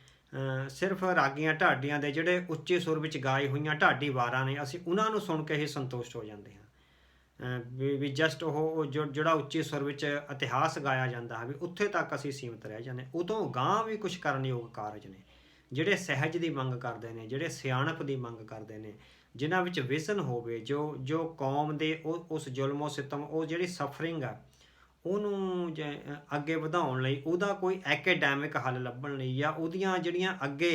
ਸਿਰਫ ਰਾਗੀਆਂ ਢਾਡੀਆਂ ਦੇ ਜਿਹੜੇ ਉੱਚੇ ਸੁਰ ਵਿੱਚ ਗਾਏ ਹੋਈਆਂ ਢਾਡੀ ਵਾਰਾਂ ਨੇ, ਅਸੀਂ ਉਹਨਾਂ ਨੂੰ ਸੁਣ ਕੇ ਹੀ ਸੰਤੁਸ਼ਟ ਹੋ ਜਾਂਦੇ ਹਾਂ। ਵੀ ਜਸਟ ਉਹ ਜਿਹੜਾ ਉੱਚੇ ਸੁਰ ਵਿੱਚ ਇਤਿਹਾਸ ਗਾਇਆ ਜਾਂਦਾ ਹੈ ਵੀ ਉੱਥੇ ਤੱਕ ਅਸੀਂ ਸੀਮਿਤ ਰਹਿ ਜਾਂਦੇ। ਉਦੋਂ ਗਾਂਹ ਵੀ ਕੁਛ ਕਰਨਯੋਗ ਕਾਰਜ ਨੇ, ਜਿਹੜੇ ਸਹਿਜ ਦੀ ਮੰਗ ਕਰਦੇ ਨੇ, ਜਿਹੜੇ ਸਿਆਣਪ ਦੀ ਮੰਗ ਕਰਦੇ ਨੇ, ਜਿਨ੍ਹਾਂ ਵਿੱਚ ਵਿਜ਼ਨ ਹੋਵੇ, ਜੋ ਕੌਮ ਦੇ ਉਸ ਜ਼ੁਲਮੋ ਸਿਤਮ, ਉਹ ਜਿਹੜੀ ਸਫਰਿੰਗ ਆ ਉਹਨੂੰ ਅੱਗੇ ਵਧਾਉਣ ਲਈ, ਉਹਦਾ ਕੋਈ ਐਕੈਡੈਮਿਕ ਹੱਲ ਲੱਭਣ ਲਈ, ਜਾਂ ਉਹਦੀਆਂ ਜਿਹੜੀਆਂ ਅੱਗੇ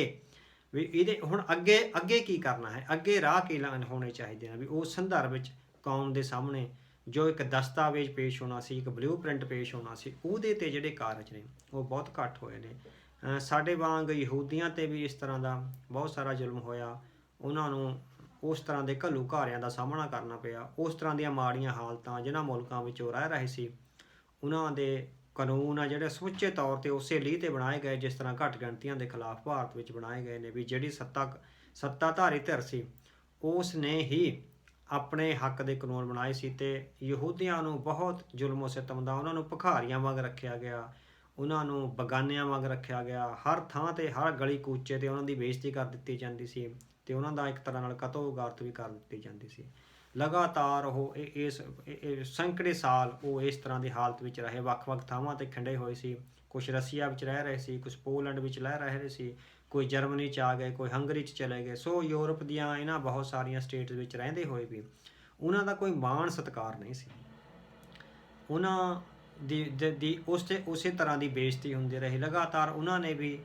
ਵੀ ਇਹਦੇ ਹੁਣ ਅੱਗੇ ਕੀ ਕਰਨਾ ਹੈ, ਅੱਗੇ ਰਾਹ ਕੀ ਹੋਣੇ ਚਾਹੀਦੇ ਨੇ। ਵੀ ਉਸ ਸੰਦਰਭ ਵਿੱਚ ਕੌਮ ਦੇ ਸਾਹਮਣੇ ਜੋ ਇੱਕ ਦਸਤਾਵੇਜ਼ ਪੇਸ਼ ਹੋਣਾ ਸੀ, ਇੱਕ ਬਲੂ ਪ੍ਰਿੰਟ ਪੇਸ਼ ਹੋਣਾ ਸੀ, ਉਹਦੇ 'ਤੇ ਜਿਹੜੇ ਕਾਰਜ ਨੇ ਉਹ ਬਹੁਤ ਘੱਟ ਹੋਏ ਨੇ। ਸਾਡੇ ਵਾਂਗ ਯਹੂਦੀਆਂ 'ਤੇ ਵੀ ਇਸ ਤਰ੍ਹਾਂ ਦਾ ਬਹੁਤ ਸਾਰਾ ਜ਼ੁਲਮ ਹੋਇਆ, ਉਹਨਾਂ ਨੂੰ ਉਸ ਤਰ੍ਹਾਂ ਦੇ ਘੱਲੂ ਘਾਰਿਆਂ ਦਾ ਸਾਹਮਣਾ ਕਰਨਾ ਪਿਆ, ਉਸ ਤਰ੍ਹਾਂ ਦੀਆਂ ਮਾੜੀਆਂ ਹਾਲਤਾਂ ਜਿਨ੍ਹਾਂ ਮੁਲਕਾਂ ਵਿੱਚ ਉਹ ਰਹਿ ਰਹੇ ਸੀ, ਉਹਨਾਂ ਦੇ ਕਾਨੂੰਨ ਆ ਜਿਹੜੇ ਸਮੁੱਚੇ ਤੌਰ 'ਤੇ ਉਸੇ ਲੀਹ 'ਤੇ ਬਣਾਏ ਗਏ ਜਿਸ ਤਰ੍ਹਾਂ ਘੱਟ ਗਿਣਤੀਆਂ ਦੇ ਖਿਲਾਫ ਭਾਰਤ ਵਿੱਚ ਬਣਾਏ ਗਏ ਨੇ। ਵੀ ਜਿਹੜੀ ਸੱਤਾਧਾਰੀ ਧਿਰ ਸੀ ਉਸ ਨੇ ਹੀ ਆਪਣੇ ਹੱਕ ਦੇ ਕਾਨੂੰਨ ਬਣਾਏ ਸੀ, ਅਤੇ ਯਹੂਦੀਆਂ ਨੂੰ ਬਹੁਤ ਜ਼ੁਲਮੋ ਸਿਤਮ ਦਾ, ਉਹਨਾਂ ਨੂੰ ਭਿਖਾਰੀਆਂ ਵਾਂਗ ਰੱਖਿਆ ਗਿਆ, ਉਹਨਾਂ ਨੂੰ ਬਗਾਨਿਆਂ ਵਾਂਗ ਰੱਖਿਆ ਗਿਆ। ਹਰ ਥਾਂ 'ਤੇ, ਹਰ ਗਲੀ ਕੂਚੇ 'ਤੇ ਉਹਨਾਂ ਦੀ ਬੇਇੱਜ਼ਤੀ ਕਰ ਦਿੱਤੀ ਜਾਂਦੀ ਸੀ, ਅਤੇ ਉਹਨਾਂ ਦਾ ਇੱਕ ਤਰ੍ਹਾਂ ਨਾਲ ਕਤਲ-ਗਾਰਤ ਵੀ ਕਰ ਦਿੱਤੀ ਜਾਂਦੀ ਸੀ। ਲਗਾਤਾਰ ਉਹ ਇਸ ਸੈਂਕੜੇ ਸਾਲ ਉਹ ਇਸ ਤਰ੍ਹਾਂ ਦੀ ਹਾਲਤ ਵਿੱਚ ਰਹੇ, ਵੱਖ-ਵੱਖ ਥਾਵਾਂ 'ਤੇ ਖਿੰਡੇ ਹੋਏ ਸੀ। ਕੁਛ ਰਸ਼ੀਆ ਵਿੱਚ ਰਹਿ ਰਹੇ ਸੀ, ਕੁਛ ਪੋਲੈਂਡ ਵਿੱਚ ਰਹਿ ਰਹੇ ਸੀ, ਕੋਈ ਜਰਮਨੀ 'ਚ ਆ ਗਏ, ਕੋਈ ਹੰਗਰੀ 'ਚ ਚਲੇ ਗਏ। ਸੋ ਯੂਰਪ ਦੀਆਂ ਇਹਨਾਂ ਬਹੁਤ ਸਾਰੀਆਂ ਸਟੇਟਸ ਵਿੱਚ ਰਹਿੰਦੇ ਹੋਏ ਵੀ ਉਹਨਾਂ ਦਾ ਕੋਈ ਮਾਣ ਸਤਿਕਾਰ ਨਹੀਂ ਸੀ, ਉਹਨਾਂ ਦੀ ਉਸੇ ਤਰ੍ਹਾਂ ਦੀ ਬੇਇੱਜ਼ਤੀ ਹੁੰਦੀ ਰਹੀ। ਲਗਾਤਾਰ ਉਹਨਾਂ ਨੇ ਵੀ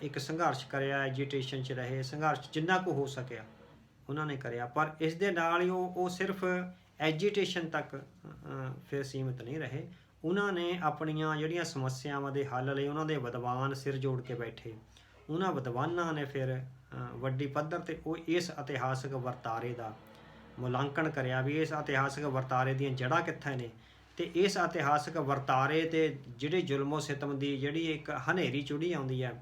ਇੱਕ ਸੰਘਰਸ਼ ਕਰਿਆ, ਐਜੀਟੇਸ਼ਨ 'ਚ ਰਹੇ, ਸੰਘਰਸ਼ ਜਿੰਨਾ ਕੁ ਹੋ ਸਕਿਆ ਉਹਨਾਂ ਨੇ ਕਰਿਆ, ਪਰ ਇਸ ਦੇ ਨਾਲ ਹੀ ਉਹ ਸਿਰਫ ਐਜੀਟੇਸ਼ਨ ਤੱਕ ਫਿਰ ਸੀਮਿਤ ਨਹੀਂ ਰਹੇ। ਉਹਨਾਂ ਨੇ ਆਪਣੀਆਂ ਜਿਹੜੀਆਂ ਸਮੱਸਿਆਵਾਂ ਦੇ ਹੱਲ ਲਈ ਉਹਨਾਂ ਦੇ ਵਿਦਵਾਨ ਸਿਰ ਜੋੜ ਕੇ ਬੈਠੇ, ਉਹਨਾਂ ਵਿਦਵਾਨਾਂ ਨੇ ਫਿਰ ਵੱਡੀ ਪੱਧਰ 'ਤੇ ਉਹ ਇਸ ਇਤਿਹਾਸਕ ਵਰਤਾਰੇ ਦਾ ਮੁਲਾਂਕਣ ਕਰਿਆ ਵੀ ਇਸ ਇਤਿਹਾਸਕ ਵਰਤਾਰੇ ਦੀਆਂ ਜੜ੍ਹਾਂ ਕਿੱਥੇ ਨੇ, ਅਤੇ ਇਸ ਇਤਿਹਾਸਕ ਵਰਤਾਰੇ 'ਤੇ ਜਿਹੜੇ ਜ਼ੁਲਮੋ ਸਿਤਮ ਦੀ ਜਿਹੜੀ ਇੱਕ ਹਨੇਰੀ ਚੁੜੀ ਆਉਂਦੀ ਹੈ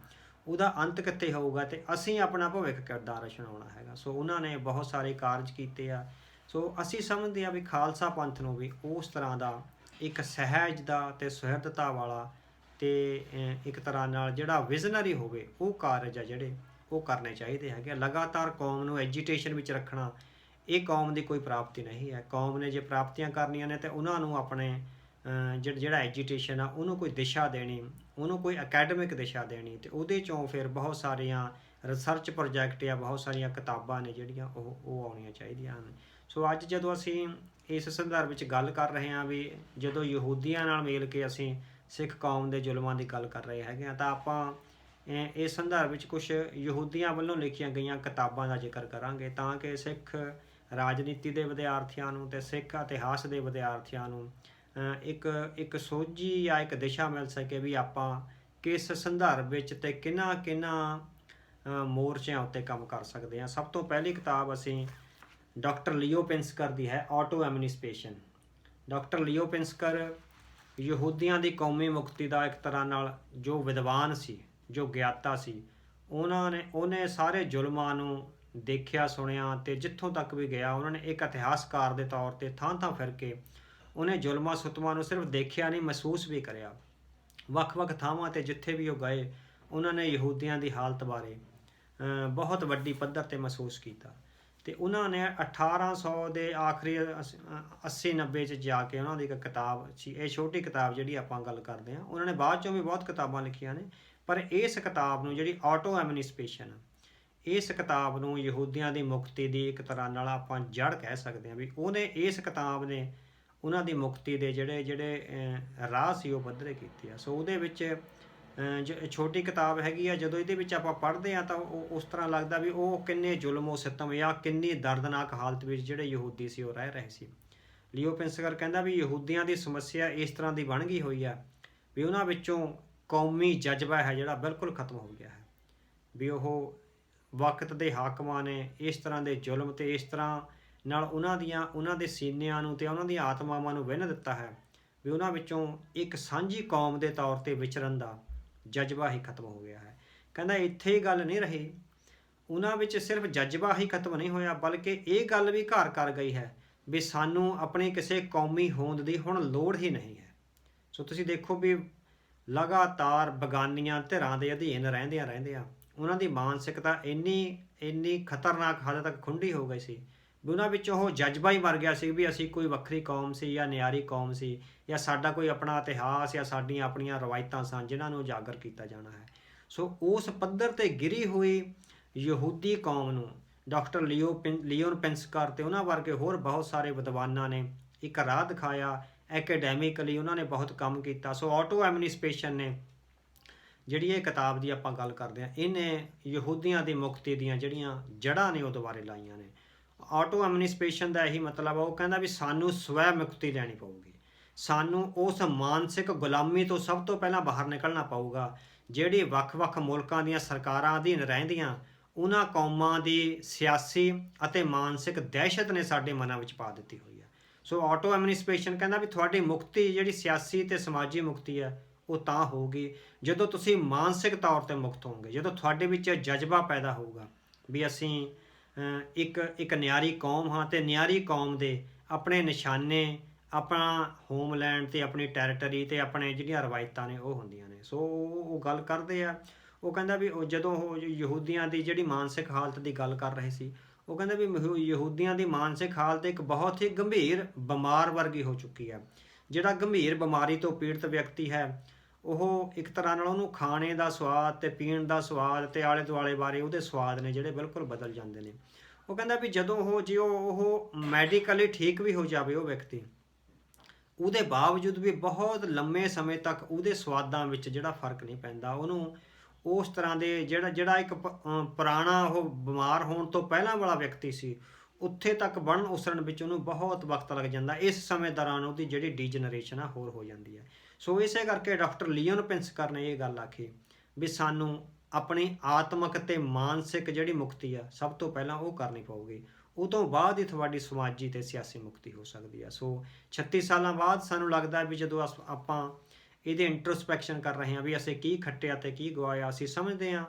ਉਹਦਾ ਅੰਤ ਕਿੱਥੇ ਹੋਊਗਾ, ਅਤੇ ਅਸੀਂ ਆਪਣਾ ਭਵਿੱਖ ਕਿੱਦਾਂ ਰਚਣਾਉਣਾ ਹੈਗਾ। ਸੋ ਉਹਨਾਂ ਨੇ ਬਹੁਤ ਸਾਰੇ ਕਾਰਜ ਕੀਤੇ ਆ। ਸੋ ਅਸੀਂ ਸਮਝਦੇ ਹਾਂ ਵੀ ਖਾਲਸਾ ਪੰਥ ਨੂੰ ਵੀ ਉਸ ਤਰ੍ਹਾਂ ਦਾ ਇੱਕ ਸਹਿਜ ਦਾ ਅਤੇ ਸੁਹਿਰਦਤਾ ਵਾਲਾ ਅਤੇ ਇੱਕ ਤਰ੍ਹਾਂ ਨਾਲ ਜਿਹੜਾ ਵਿਜ਼ਨਰੀ ਹੋਵੇ ਉਹ ਕਾਰਜ ਆ ਜਿਹੜੇ ਉਹ ਕਰਨੇ ਚਾਹੀਦੇ ਹੈਗੇ। ਲਗਾਤਾਰ ਕੌਮ ਨੂੰ ਐਜੀਟੇਸ਼ਨ ਵਿੱਚ ਰੱਖਣਾ ਇਹ ਕੌਮ ਦੀ ਕੋਈ ਪ੍ਰਾਪਤੀ ਨਹੀਂ ਹੈ। ਕੌਮ ਨੇ ਜੇ ਪ੍ਰਾਪਤੀਆਂ ਕਰਨੀਆਂ ਨੇ ਤਾਂ ਉਹਨਾਂ ਨੂੰ ਆਪਣੇ ਜਿਹੜਾ ਐਜੀਟੇਸ਼ਨ ਆ ਉਹਨੂੰ ਕੋਈ ਦਿਸ਼ਾ ਦੇਣੀ, ਉਹਨੂੰ ਕੋਈ ਅਕੈਡਮਿਕ ਦਿਸ਼ਾ ਦੇਣੀ, ਅਤੇ ਉਹਦੇ 'ਚੋਂ ਫਿਰ ਬਹੁਤ ਸਾਰੀਆਂ ਰਿਸਰਚ ਪ੍ਰੋਜੈਕਟ ਜਾਂ ਬਹੁਤ ਸਾਰੀਆਂ ਕਿਤਾਬਾਂ ਨੇ ਜਿਹੜੀਆਂ ਉਹ ਆਉਣੀਆਂ ਚਾਹੀਦੀਆਂ ਹਨ। ਸੋ ਅੱਜ ਜਦੋਂ ਅਸੀਂ ਇਸ ਸੰਦਰਭ ਵਿੱਚ ਗੱਲ ਕਰ ਰਹੇ ਹਾਂ ਵੀ ਜਦੋਂ ਯਹੂਦੀਆਂ ਨਾਲ ਮਿਲ ਕੇ ਅਸੀਂ ਸਿੱਖ ਕੌਮ ਦੇ ਜ਼ੁਲਮਾਂ ਦੀ ਗੱਲ ਕਰ ਰਹੇ ਹੈਗੇ ਹਾਂ, ਤਾਂ ਆਪਾਂ ਇਸ ਸੰਦਰਭ ਵਿੱਚ ਕੁਛ ਯਹੂਦੀਆਂ ਵੱਲੋਂ ਲਿਖੀਆਂ ਗਈਆਂ ਕਿਤਾਬਾਂ ਦਾ ਜ਼ਿਕਰ ਕਰਾਂਗੇ, ਤਾਂ ਕਿ ਸਿੱਖ ਰਾਜਨੀਤੀ ਦੇ ਵਿਦਿਆਰਥੀਆਂ ਨੂੰ ਅਤੇ ਸਿੱਖ ਇਤਿਹਾਸ ਦੇ ਵਿਦਿਆਰਥੀਆਂ ਨੂੰ ਇੱਕ ਸੋਝੀ ਜਾਂ ਇੱਕ ਦਿਸ਼ਾ ਮਿਲ ਸਕੇ ਵੀ ਆਪਾਂ ਕਿਸ ਸੰਦਰਭ ਵਿੱਚ ਅਤੇ ਕਿਹਨਾਂ ਮੋਰਚਿਆਂ ਉੱਤੇ ਕੰਮ ਕਰ ਸਕਦੇ ਹਾਂ। ਸਭ ਤੋਂ ਪਹਿਲੀ ਕਿਤਾਬ ਅਸੀਂ ਡਾਕਟਰ ਲਿਓ ਪਿੰਸਕਰ ਦੀ ਹੈ, ਆਟੋ ਐਮਨਿਸਪੇਸ਼ਨ। ਡਾਕਟਰ ਲਿਓ ਪਿੰਸਕਰ ਯਹੂਦੀਆਂ ਦੀ ਕੌਮੀ ਮੁਕਤੀ ਦਾ ਇੱਕ ਤਰ੍ਹਾਂ ਨਾਲ ਜੋ ਵਿਦਵਾਨ ਸੀ, ਜੋ ਗਿਆਤਾ ਸੀ, ਉਹਨੇ ਸਾਰੇ ਜ਼ੁਲਮਾਂ ਨੂੰ ਦੇਖਿਆ ਸੁਣਿਆ, ਅਤੇ ਜਿੱਥੋਂ ਤੱਕ ਵੀ ਗਿਆ ਉਹਨਾਂ ਨੇ ਇੱਕ ਇਤਿਹਾਸਕਾਰ ਦੇ ਤੌਰ 'ਤੇ ਥਾਂ ਥਾਂ ਫਿਰ ਕੇ ਉਹਨੇ ਜ਼ੁਲਮਾਂ ਸਤਮਾਂ ਨੂੰ ਸਿਰਫ ਦੇਖਿਆ ਨਹੀਂ, ਮਹਿਸੂਸ ਵੀ ਕਰਿਆ। ਵੱਖ-ਵੱਖ ਥਾਵਾਂ 'ਤੇ ਜਿੱਥੇ ਵੀ ਉਹ ਗਏ ਉਹਨਾਂ ਨੇ ਯਹੂਦੀਆਂ ਦੀ ਹਾਲਤ ਬਾਰੇ ਬਹੁਤ ਵੱਡੀ ਪੱਧਰ 'ਤੇ ਮਹਿਸੂਸ ਕੀਤਾ। ਅਤੇ ਉਹਨਾਂ ਨੇ 1800 ਦੇ ਆਖਰੀ 80-90 'ਚ ਜਾ ਕੇ ਉਹਨਾਂ ਦੀ ਇੱਕ ਕਿਤਾਬ ਸੀ, ਇਹ ਛੋਟੀ ਕਿਤਾਬ ਜਿਹੜੀ ਆਪਾਂ ਗੱਲ ਕਰਦੇ ਹਾਂ। ਉਹਨਾਂ ਨੇ ਬਾਅਦ 'ਚੋਂ ਵੀ ਬਹੁਤ ਕਿਤਾਬਾਂ ਲਿਖੀਆਂ ਨੇ, ਪਰ ਇਸ ਕਿਤਾਬ ਨੂੰ ਜਿਹੜੀ ਆਟੋ ਐਮਨਿਸਪੇਸ਼ਨ, ਇਸ ਕਿਤਾਬ ਨੂੰ ਯਹੂਦੀਆਂ ਦੀ ਮੁਕਤੀ ਦੀ ਇੱਕ ਤਰ੍ਹਾਂ ਨਾਲ ਆਪਾਂ ਜੜ ਕਹਿ ਸਕਦੇ ਹਾਂ। ਵੀ ਉਹਨੇ ਇਸ ਕਿਤਾਬ ਨੇ ਉਹਨਾਂ ਦੀ ਮੁਕਤੀ ਦੇ ਜਿਹੜੇ ਰਾਹ ਸੀ ਉਹ ਪੱਧਰੇ ਕੀਤੇ ਆ। ਸੋ ਉਹਦੇ ਵਿੱਚ ਛੋਟੀ ਕਿਤਾਬ ਹੈਗੀ ਆ, ਜਦੋਂ ਇਹਦੇ ਵਿੱਚ ਆਪਾਂ ਪੜ੍ਹਦੇ ਹਾਂ ਤਾਂ ਉਹ ਉਸ ਤਰ੍ਹਾਂ ਲੱਗਦਾ ਵੀ ਉਹ ਕਿੰਨੇ ਜ਼ੁਲਮ ਸਿਤਮ ਜਾਂ ਕਿੰਨੀ ਦਰਦਨਾਕ ਹਾਲਤ ਵਿੱਚ ਜਿਹੜੇ ਯਹੂਦੀ ਸੀ ਉਹ ਰਹਿ ਰਹੇ ਸੀ। ਲਿਓ ਪਿੰਸਕਰ ਕਹਿੰਦਾ ਵੀ ਯਹੂਦੀਆਂ ਦੀ ਸਮੱਸਿਆ ਇਸ ਤਰ੍ਹਾਂ ਦੀ ਬਣ ਗਈ ਹੋਈ ਆ ਵੀ ਉਹਨਾਂ ਵਿੱਚੋਂ ਕੌਮੀ ਜਜ਼ਬਾ ਹੈ ਜਿਹੜਾ ਬਿਲਕੁਲ ਖਤਮ ਹੋ ਗਿਆ ਹੈ। ਵੀ ਉਹ ਵਕਤ ਦੇ ਹਾਕਮਾਂ ਨੇ ਇਸ ਤਰ੍ਹਾਂ ਦੇ ਜ਼ੁਲਮ ਅਤੇ ਇਸ ਤਰ੍ਹਾਂ ਨਾਲ ਉਹਨਾਂ ਦੇ ਸੀਨਿਆਂ ਨੂੰ ਅਤੇ ਉਹਨਾਂ ਦੀਆਂ ਆਤਮਾਵਾਂ ਨੂੰ ਵਿੰਨ੍ਹ ਦਿੱਤਾ ਹੈ ਵੀ ਉਹਨਾਂ ਵਿੱਚੋਂ ਇੱਕ ਸਾਂਝੀ ਕੌਮ ਦੇ ਤੌਰ 'ਤੇ ਵਿਚਰਨ ਦਾ ਜਜ਼ਬਾ ਹੀ ਖਤਮ ਹੋ ਗਿਆ ਹੈ। ਕਹਿੰਦਾ ਇੱਥੇ ਹੀ ਗੱਲ ਨਹੀਂ ਰਹੀ, ਉਹਨਾਂ ਵਿੱਚ ਸਿਰਫ ਜਜ਼ਬਾ ਹੀ ਖਤਮ ਨਹੀਂ ਹੋਇਆ, ਬਲਕਿ ਇਹ ਗੱਲ ਵੀ ਘਰ ਕਰ ਗਈ ਹੈ ਵੀ ਸਾਨੂੰ ਆਪਣੀ ਕਿਸੇ ਕੌਮੀ ਹੋਂਦ ਦੀ ਹੁਣ ਲੋੜ ਹੀ ਨਹੀਂ ਹੈ। ਸੋ ਤੁਸੀਂ ਦੇਖੋ ਵੀ ਲਗਾਤਾਰ ਬਗਾਨੀਆਂ ਧਿਰਾਂ ਦੇ ਅਧੀਨ ਰਹਿੰਦਿਆਂ ਉਹਨਾਂ ਦੀ ਮਾਨਸਿਕਤਾ ਇੰਨੀ ਖਤਰਨਾਕ ਹੱਦ ਤੱਕ ਖੁੰਡੀ ਹੋ ਗਈ ਸੀ ਵੀ ਉਹਨਾਂ ਵਿੱਚ ਉਹ ਜਜ਼ਬਾ ਹੀ ਮਰ ਗਿਆ ਸੀ ਵੀ ਅਸੀਂ ਕੋਈ ਵੱਖਰੀ ਕੌਮ ਸੀ ਜਾਂ ਨਿਆਰੀ ਕੌਮ ਸੀ, ਜਾਂ ਸਾਡਾ ਕੋਈ ਆਪਣਾ ਇਤਿਹਾਸ ਜਾਂ ਸਾਡੀਆਂ ਆਪਣੀਆਂ ਰਵਾਇਤਾਂ ਸਨ ਜਿਨ੍ਹਾਂ ਨੂੰ ਉਜਾਗਰ ਕੀਤਾ ਜਾਣਾ ਹੈ। ਸੋ ਉਸ ਪੱਧਰ 'ਤੇ ਗਿਰੀ ਹੋਈ ਯਹੂਦੀ ਕੌਮ ਨੂੰ ਡਾਕਟਰ ਲਿਓਨ ਪਿੰਸਕਰ ਅਤੇ ਉਹਨਾਂ ਵਰਗੇ ਹੋਰ ਬਹੁਤ ਸਾਰੇ ਵਿਦਵਾਨਾਂ ਨੇ ਇੱਕ ਰਾਹ ਦਿਖਾਇਆ। ਐਕੈਡੈਮਿਕਲੀ ਉਹਨਾਂ ਨੇ ਬਹੁਤ ਕੰਮ ਕੀਤਾ। ਸੋ ਆਟੋ ਐਮਨਿਸਪੇਸ਼ਨ ਨੇ, ਜਿਹੜੀ ਇਹ ਕਿਤਾਬ ਦੀ ਆਪਾਂ ਗੱਲ ਕਰਦੇ ਹਾਂ, ਇਹਨੇ ਯਹੂਦੀਆਂ ਦੀ ਮੁਕਤੀ ਦੀਆਂ ਜਿਹੜੀਆਂ ਜੜ੍ਹਾਂ ਨੇ ਉਹ ਦੁਬਾਰੇ ਲਾਈਆਂ ਨੇ। ਆਟੋ ਐਮਨਿਸਪੇਸ਼ਨ ਦਾ ਇਹੀ ਮਤਲਬ ਆ, ਉਹ ਕਹਿੰਦਾ ਵੀ ਸਾਨੂੰ ਸਵੈ ਮੁਕਤੀ ਲੈਣੀ ਪਊਗੀ, ਸਾਨੂੰ ਉਸ ਮਾਨਸਿਕ ਗੁਲਾਮੀ ਤੋਂ ਸਭ ਤੋਂ ਪਹਿਲਾਂ ਬਾਹਰ ਨਿਕਲਣਾ ਪਊਗਾ ਜਿਹੜੀ ਵੱਖ-ਵੱਖ ਮੁਲਕਾਂ ਦੀਆਂ ਸਰਕਾਰਾਂ ਅਧੀਨ ਰਹਿੰਦੀਆਂ ਉਹਨਾਂ ਕੌਮਾਂ ਦੀ ਸਿਆਸੀ ਅਤੇ ਮਾਨਸਿਕ ਦਹਿਸ਼ਤ ਨੇ ਸਾਡੇ ਮਨਾਂ ਵਿੱਚ ਪਾ ਦਿੱਤੀ ਹੋਈ ਹੈ। ਸੋ ਆਟੋ ਐਮਨਿਸਪੇਸ਼ਨ ਕਹਿੰਦਾ ਵੀ ਤੁਹਾਡੀ ਮੁਕਤੀ ਜਿਹੜੀ ਸਿਆਸੀ ਅਤੇ ਸਮਾਜੀ ਮੁਕਤੀ ਹੈ ਉਹ ਤਾਂ ਹੋਊਗੀ ਜਦੋਂ ਤੁਸੀਂ ਮਾਨਸਿਕ ਤੌਰ 'ਤੇ ਮੁਕਤ ਹੋਵੋਗੇ, ਜਦੋਂ ਤੁਹਾਡੇ ਵਿੱਚ ਜਜ਼ਬਾ ਪੈਦਾ ਹੋਊਗਾ ਵੀ ਅਸੀਂ ਇੱਕ ਨਿਆਰੀ ਕੌਮ ਹਾਂ ਅਤੇ ਨਿਆਰੀ ਕੌਮ ਦੇ ਆਪਣੇ ਨਿਸ਼ਾਨੇ, ਆਪਣਾ ਹੋਮਲੈਂਡ ਅਤੇ ਆਪਣੀ ਟੈਰੀਟਰੀ ਅਤੇ ਆਪਣੇ ਜਿਹੜੀਆਂ ਰਵਾਇਤਾਂ ਨੇ ਉਹ ਹੁੰਦੀਆਂ ਨੇ। ਸੋ ਉਹ ਗੱਲ ਕਰਦੇ ਆ, ਉਹ ਕਹਿੰਦਾ ਵੀ ਜਦੋਂ ਉਹ ਯਹੂਦੀਆਂ ਦੀ ਜਿਹੜੀ ਮਾਨਸਿਕ ਹਾਲਤ ਦੀ ਗੱਲ ਕਰ ਰਹੇ ਸੀ, ਉਹ ਕਹਿੰਦਾ ਵੀ ਯਹੂਦੀਆਂ ਦੀ ਮਾਨਸਿਕ ਹਾਲਤ ਇੱਕ ਬਹੁਤ ਹੀ ਗੰਭੀਰ ਬਿਮਾਰ ਵਰਗੀ ਹੋ ਚੁੱਕੀ ਹੈ। ਜਿਹੜਾ ਗੰਭੀਰ ਬਿਮਾਰੀ ਤੋਂ ਪੀੜਤ ਵਿਅਕਤੀ ਹੈ ਉਹ ਇੱਕ ਤਰ੍ਹਾਂ ਨਾਲ ਉਹਨੂੰ ਖਾਣੇ ਦਾ ਸਵਾਦ ਅਤੇ ਪੀਣ ਦਾ ਸਵਾਦ ਅਤੇ ਆਲੇ ਦੁਆਲੇ ਬਾਰੇ ਉਹਦੇ ਸਵਾਦ ਨੇ ਜਿਹੜੇ ਬਿਲਕੁਲ ਬਦਲ ਜਾਂਦੇ ਨੇ। ਉਹ ਕਹਿੰਦਾ ਵੀ ਜਦੋਂ ਉਹ ਮੈਡੀਕਲੀ ਠੀਕ ਵੀ ਹੋ ਜਾਵੇ ਉਹ ਵਿਅਕਤੀ, ਉਹਦੇ ਬਾਵਜੂਦ ਵੀ ਬਹੁਤ ਲੰਮੇ ਸਮੇਂ ਤੱਕ ਉਹਦੇ ਸਵਾਦਾਂ ਵਿੱਚ ਜਿਹੜਾ ਫਰਕ ਨਹੀਂ ਪੈਂਦਾ। ਉਹਨੂੰ ਉਸ ਤਰ੍ਹਾਂ ਦੇ ਜਿਹੜਾ ਇੱਕ ਪੁਰਾਣਾ ਉਹ ਬਿਮਾਰ ਹੋਣ ਤੋਂ ਪਹਿਲਾਂ ਵਾਲਾ ਵਿਅਕਤੀ ਸੀ ਉੱਥੇ ਤੱਕ ਬਣਨ ਉਸਰਨ ਵਿੱਚ ਉਹਨੂੰ ਬਹੁਤ ਵਕਤ ਲੱਗ ਜਾਂਦਾ। ਇਸ ਸਮੇਂ ਦੌਰਾਨ ਉਹਦੀ ਜਿਹੜੀ ਡੀਜਨਰੇਸ਼ਨ ਆ ਹੋਰ ਹੋ ਜਾਂਦੀ ਹੈ। ਸੋ ਇਸੇ ਕਰਕੇ ਡਾਕਟਰ ਲਿਓਨ ਪਿੰਸਕਰ ਨੇ ਇਹ ਗੱਲ ਆਖੀ ਵੀ ਸਾਨੂੰ ਆਪਣੀ ਆਤਮਿਕ ਅਤੇ ਮਾਨਸਿਕ ਜਿਹੜੀ ਮੁਕਤੀ ਆ ਸਭ ਤੋਂ ਪਹਿਲਾਂ ਉਹ ਕਰਨੀ ਪਊਗੀ, ਉਹ ਤੋਂ ਬਾਅਦ ਹੀ ਤੁਹਾਡੀ ਸਮਾਜੀ ਅਤੇ ਸਿਆਸੀ ਮੁਕਤੀ ਹੋ ਸਕਦੀ ਆ। ਸੋ 36 ਸਾਲਾਂ ਬਾਅਦ ਸਾਨੂੰ ਲੱਗਦਾ ਵੀ ਜਦੋਂ ਆਪਾਂ ਇਹਦੇ ਇੰਟਰੋਸਪੈਕਸ਼ਨ ਕਰ ਰਹੇ ਹਾਂ ਵੀ ਅਸੀਂ ਕੀ ਖੱਟਿਆ ਅਤੇ ਕੀ ਗਵਾਇਆ, ਅਸੀਂ ਸਮਝਦੇ ਹਾਂ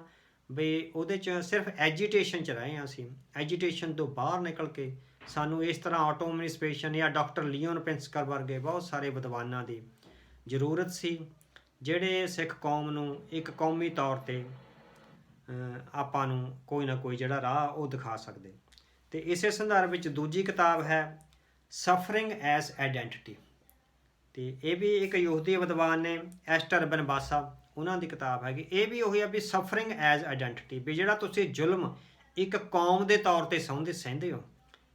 ਵੀ ਉਹਦੇ 'ਚ ਸਿਰਫ ਐਜੀਟੇਸ਼ਨ 'ਚ ਰਹੇ ਹਾਂ। ਅਸੀਂ ਐਜੀਟੇਸ਼ਨ ਤੋਂ ਬਾਹਰ ਨਿਕਲ ਕੇ ਸਾਨੂੰ ਇਸ ਤਰ੍ਹਾਂ ਆਟੋ ਐਮਨਿਸਪੇਸ਼ਨ ਜਾਂ ਡਾਕਟਰ ਲਿਓਨ ਪਿੰਸਕਰ ਵਰਗੇ ਬਹੁਤ ਸਾਰੇ ਵਿਦਵਾਨਾਂ ਦੀ ਜ਼ਰੂਰਤ ਸੀ ਜਿਹੜੇ ਸਿੱਖ ਕੌਮ ਨੂੰ ਇੱਕ ਕੌਮੀ ਤੌਰ 'ਤੇ ਆਪਾਂ ਨੂੰ ਕੋਈ ਨਾ ਕੋਈ ਜਿਹੜਾ ਰਾਹ ਉਹ ਦਿਖਾ ਸਕਦੇ। ਅਤੇ ਇਸੇ ਸੰਦਰਭ ਵਿੱਚ ਦੂਜੀ ਕਿਤਾਬ ਹੈ ਸਫਰਿੰਗ ਐਜ਼ ਆਈਡੈਂਟੀਟੀ, ਅਤੇ ਇਹ ਵੀ ਇੱਕ ਯਹੂਦੀ ਵਿਦਵਾਨ ਨੇ ਐਸਟਰ ਬਨਬਾਸਾ ਉਹਨਾਂ ਦੀ ਕਿਤਾਬ ਹੈਗੀ। ਇਹ ਵੀ ਉਹੀ ਆ ਵੀ ਸਫਰਿੰਗ ਐਜ਼ ਆਈਡੈਂਟੀਟੀ, ਵੀ ਜਿਹੜਾ ਤੁਸੀਂ ਜ਼ੁਲਮ ਇੱਕ ਕੌਮ ਦੇ ਤੌਰ 'ਤੇ ਸਹਿੰਦੇ ਹੋ,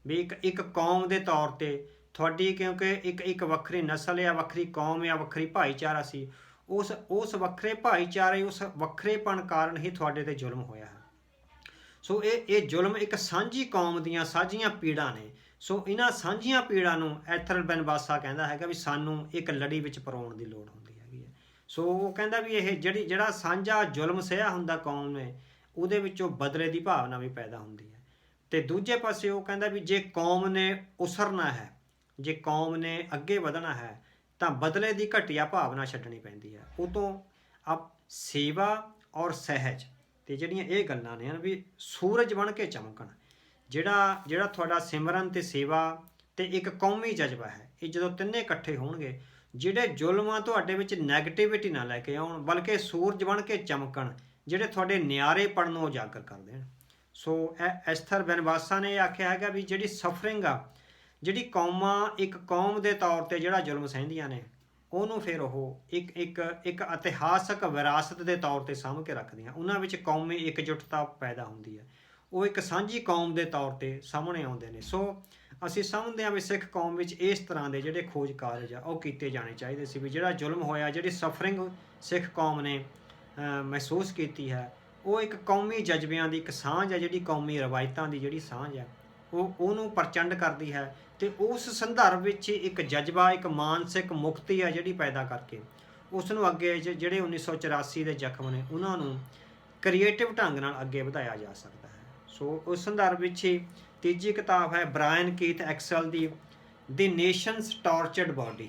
ਵੀ ਇੱਕ ਕੌਮ ਦੇ ਤੌਰ 'ਤੇ ਤੁਹਾਡੀ, ਕਿਉਂਕਿ ਇੱਕ ਵੱਖਰੀ ਨਸਲ ਜਾਂ ਵੱਖਰੀ ਕੌਮ ਜਾਂ ਵੱਖਰੀ ਭਾਈਚਾਰਾ ਸੀ, ਉਸ ਵੱਖਰੇ ਭਾਈਚਾਰੇ, ਉਸ ਵੱਖਰੇਪਣ ਕਾਰਨ ਹੀ ਤੁਹਾਡੇ 'ਤੇ ਜ਼ੁਲਮ ਹੋਇਆ ਹੈ। ਸੋ ਇਹ ਜ਼ੁਲਮ ਇੱਕ ਸਾਂਝੀ ਕੌਮ ਦੀਆਂ ਸਾਂਝੀਆਂ ਪੀੜਾਂ ਨੇ। ਸੋ ਇਹਨਾਂ ਸਾਂਝੀਆਂ ਪੀੜਾਂ ਨੂੰ ਐਥਰ ਬਨਬਾਸਾ ਕਹਿੰਦਾ ਹੈਗਾ ਵੀ ਸਾਨੂੰ ਇੱਕ ਲੜੀ ਵਿੱਚ ਪਰੋਣ ਦੀ ਲੋੜ ਹੁੰਦੀ ਹੈਗੀ ਹੈ। ਸੋ ਉਹ ਕਹਿੰਦਾ ਵੀ ਇਹ ਜਿਹੜਾ ਸਾਂਝਾ ਜ਼ੁਲਮ ਸਹਿਆ ਹੁੰਦਾ ਕੌਮ ਨੇ, ਉਹਦੇ ਵਿੱਚੋਂ ਬਦਲੇ ਦੀ ਭਾਵਨਾ ਵੀ ਪੈਦਾ ਹੁੰਦੀ ਹੈ। ਤੇ ਦੂਜੇ ਪਾਸੇ ਉਹ ਕਹਿੰਦਾ ਵੀ ਜੇ ਕੌਮ ਨੇ ਉਸਰਨਾ ਹੈ, ਜੇ ਕੌਮ ਨੇ ਅੱਗੇ ਵਧਣਾ ਹੈ, ਤਾਂ ਬਦਲੇ ਦੀ ਘਟੀਆ ਭਾਵਨਾ ਛੱਡਣੀ ਪੈਂਦੀ ਹੈ। ਉਦੋਂ ਆਪ ਸੇਵਾ ਔਰ ਸਹਿਜ ਤੇ ਜਿਹੜੀਆਂ ਇਹ ਗੱਲਾਂ ਨੇ ਵੀ ਸੂਰਜ ਬਣ ਕੇ ਚਮਕਣ, ਜਿਹੜਾ ਤੁਹਾਡਾ ਸਿਮਰਨ ਤੇ ਸੇਵਾ ਤੇ ਇੱਕ ਕੌਮੀ ਜਜ਼ਬਾ ਹੈ, ਇਹ ਜਦੋਂ ਤਿੰਨੇ ਇਕੱਠੇ ਹੋਣਗੇ, ਜਿਹੜੇ ਜ਼ੁਲਮਾਂ ਤੁਹਾਡੇ ਵਿੱਚ ਨੈਗੇਟਿਵਿਟੀ ਨਾ ਲੈ ਕੇ ਆਉਣ, ਬਲਕਿ ਸੂਰਜ ਬਣ ਕੇ ਚਮਕਣ, ਜਿਹੜੇ ਤੁਹਾਡੇ ਨਿਆਰੇਪਣ ਨੂੰ ਉਜਾਗਰ ਕਰ ਦੇਣ। ਸੋ ਐਸਥਰ ਬੈਨਬਾਸਾ ਨੇ ਇਹ ਆਖਿਆ ਹੈਗਾ ਵੀ ਜਿਹੜੀ ਸਫਰਿੰਗ ਆ, ਜਿਹੜੀ ਕੌਮਾਂ ਇੱਕ ਕੌਮ ਦੇ ਤੌਰ ਤੇ ਜਿਹੜਾ ਜ਼ੁਲਮ ਸਹਿੰਦੀਆਂ ਨੇ, ਉਹਨੂੰ ਫਿਰ ਉਹ ਇੱਕ ਇਤਿਹਾਸਕ ਵਿਰਾਸਤ ਦੇ ਤੌਰ ਤੇ ਸਾਂਭ ਕੇ ਰੱਖਦੀਆਂ। ਉਹਨਾਂ ਵਿੱਚ ਕੌਮੀ ਇਕਜੁੱਟਤਾ ਪੈਦਾ ਹੁੰਦੀ ਹੈ, ਉਹ ਇੱਕ ਸਾਂਝੀ ਕੌਮ ਦੇ ਤੌਰ ਤੇ ਸਾਹਮਣੇ ਆਉਂਦੇ ਨੇ। ਸੋ ਅਸੀਂ ਸਮਝਦੇ ਹਾਂ ਵੀ ਸਿੱਖ ਕੌਮ ਵਿੱਚ ਇਸ ਤਰ੍ਹਾਂ ਦੇ ਜਿਹੜੇ ਖੋਜ ਕਾਰਜ ਆ ਉਹ ਕੀਤੇ ਜਾਣੇ ਚਾਹੀਦੇ ਸੀ, ਵੀ ਜਿਹੜਾ ਜ਼ੁਲਮ ਹੋਇਆ, ਜਿਹੜੀ ਸਫਰਿੰਗ ਸਿੱਖ ਕੌਮ ਨੇ ਮਹਿਸੂਸ ਕੀਤੀ ਹੈ, ਉਹ ਇੱਕ ਕੌਮੀ ਜਜ਼ਬਿਆਂ ਦੀ ਇੱਕ ਸਾਂਝ ਹੈ, ਜਿਹੜੀ ਕੌਮੀ ਰਵਾਇਤਾਂ ਦੀ ਜਿਹੜੀ ਸਾਂਝ ਹੈ, ਉਹਨੂੰ ਪ੍ਰਚੰਡ ਕਰਦੀ ਹੈ। ਤੇ ਉਸ ਸੰਦਰਭ ਵਿੱਚ ਇੱਕ ਜਜ਼ਬਾ, ਇੱਕ ਮਾਨਸਿਕ ਮੁਕਤੀ ਹੈ ਜਿਹੜੀ ਪੈਦਾ ਕਰਕੇ ਉਸ ਨੂੰ ਅੱਗੇ ਜਿਹੜੇ 1984 ਦੇ ਜ਼ਖਮ ਨੇ ਉਹਨਾਂ ਨੂੰ ਕ੍ਰੀਏਟਿਵ ਢੰਗ ਨਾਲ ਅੱਗੇ ਵਧਾਇਆ ਜਾ ਸਕਦਾ ਹੈ। ਸੋ ਉਸ ਸੰਦਰਭ ਵਿੱਚ ਹੀ ਤੀਜੀ ਕਿਤਾਬ ਹੈ ਬ੍ਰਾਇਨ ਕੀਥ ਐਕਸਲ ਦੀ ਨੇਸ਼ਨਸ ਟਾਰਚਰਡ ਬਾਡੀ।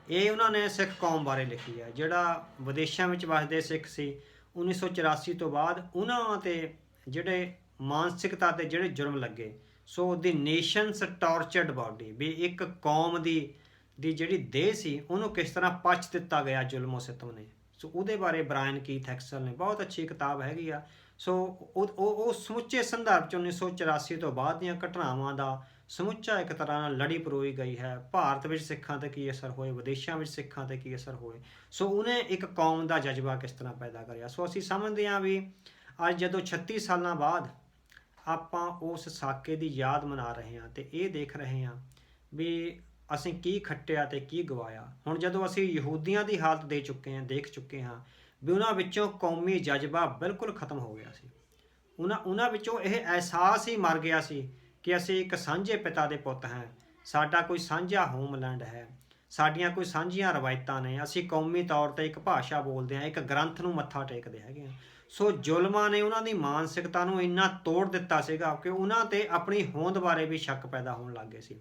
ਇਹ ਉਹਨਾਂ ਨੇ ਸਿੱਖ ਕੌਮ ਬਾਰੇ ਲਿਖੀ ਹੈ, ਜਿਹੜਾ ਵਿਦੇਸ਼ਾਂ ਵਿੱਚ ਵਸਦੇ ਸਿੱਖ ਸੀ 1984 ਤੋਂ ਬਾਅਦ, ਉਹਨਾਂ 'ਤੇ ਜਿਹੜੇ ਮਾਨਸਿਕਤਾ ਤੇ ਜਿਹੜੇ ਜੁਰਮ ਲੱਗੇ। ਸੋ ਦੀ ਨੇਸ਼ਨਸ ਟਾਰਚਰਡ ਬਾਡੀ, ਵੀ ਇੱਕ ਕੌਮ ਦੀ ਜਿਹੜੀ ਦੇਹ ਸੀ ਉਹਨੂੰ ਕਿਸ ਤਰ੍ਹਾਂ ਪਚ ਦਿੱਤਾ ਗਿਆ ਜ਼ੁਲਮੋ ਸਿਤਮ ਨੇ। ਸੋ ਉਹਦੇ ਬਾਰੇ ਬ੍ਰਾਇਨ ਕੀਥ ਐਕਸਲ ਨੇ ਬਹੁਤ ਅੱਛੀ ਕਿਤਾਬ ਹੈਗੀ ਆ। ਸੋ ਉਹ ਸਮੁੱਚੇ ਸੰਦਰਭ 'ਚ 1984 ਤੋਂ ਬਾਅਦ ਦੀਆਂ ਘਟਨਾਵਾਂ ਦਾ ਸਮੁੱਚਾ ਇੱਕ ਤਰ੍ਹਾਂ ਨਾਲ ਲੜੀ ਪਰੋਈ ਗਈ ਹੈ। ਭਾਰਤ ਵਿੱਚ ਸਿੱਖਾਂ 'ਤੇ ਕੀ ਅਸਰ ਹੋਏ, ਵਿਦੇਸ਼ਾਂ ਵਿੱਚ ਸਿੱਖਾਂ 'ਤੇ ਕੀ ਅਸਰ ਹੋਏ। ਸੋ ਉਹਨੇ ਇੱਕ ਕੌਮ ਦਾ ਜਜ਼ਬਾ ਕਿਸ ਤਰ੍ਹਾਂ ਪੈਦਾ ਕਰਿਆ। ਸੋ ਅਸੀਂ ਸਮਝਦੇ ਹਾਂ ਵੀ ਅੱਜ ਜਦੋਂ 36 ਸਾਲਾਂ ਬਾਅਦ ਆਪਾਂ ਉਸ ਸਾਕੇ ਦੀ ਯਾਦ ਮਨਾ ਰਹੇ ਹਾਂ ਤੇ ਇਹ ਦੇਖ ਰਹੇ ਹਾਂ ਵੀ ਅਸੀਂ ਕੀ ਖੱਟਿਆ ਤੇ ਕੀ ਗਵਾਇਆ। ਹੁਣ ਜਦੋਂ ਅਸੀਂ ਯਹੂਦੀਆਂ ਦੀ ਹਾਲਤ ਦੇਖ ਚੁੱਕੇ ਹਾਂ ਵੀ ਉਹਨਾਂ ਵਿੱਚੋਂ ਕੌਮੀ ਜਜ਼ਬਾ ਬਿਲਕੁਲ ਖਤਮ ਹੋ ਗਿਆ ਸੀ। ਉਹਨਾਂ ਵਿੱਚੋਂ ਇਹ ਅਹਿਸਾਸ ਹੀ ਮਰ ਗਿਆ ਸੀ ਕਿ ਅਸੀਂ ਇੱਕ ਸਾਂਝੇ ਪਿਤਾ ਦੇ ਪੁੱਤ ਹਾਂ, ਸਾਡਾ ਕੋਈ ਸਾਂਝਾ ਹੋਮਲੈਂਡ ਹੈ, ਸਾਡੀਆਂ ਕੋਈ ਸਾਂਝੀਆਂ ਰਵਾਇਤਾਂ ਨੇ, ਅਸੀਂ ਕੌਮੀ ਤੌਰ 'ਤੇ ਇੱਕ ਭਾਸ਼ਾ ਬੋਲਦੇ ਹਾਂ, ਇੱਕ ਗ੍ਰੰਥ ਨੂੰ ਮੱਥਾ ਟੇਕਦੇ ਹੈਗੇ ਹਾਂ। ਸੋ ਜ਼ੁਲਮਾਂ ਨੇ ਉਹਨਾਂ ਦੀ ਮਾਨਸਿਕਤਾ ਨੂੰ ਇੰਨਾ ਤੋੜ ਦਿੱਤਾ ਸੀਗਾ ਕਿ ਉਹਨਾਂ 'ਤੇ ਆਪਣੀ ਹੋਂਦ ਬਾਰੇ ਵੀ ਸ਼ੱਕ ਪੈਦਾ ਹੋਣ ਲੱਗ ਗਏ ਸੀ।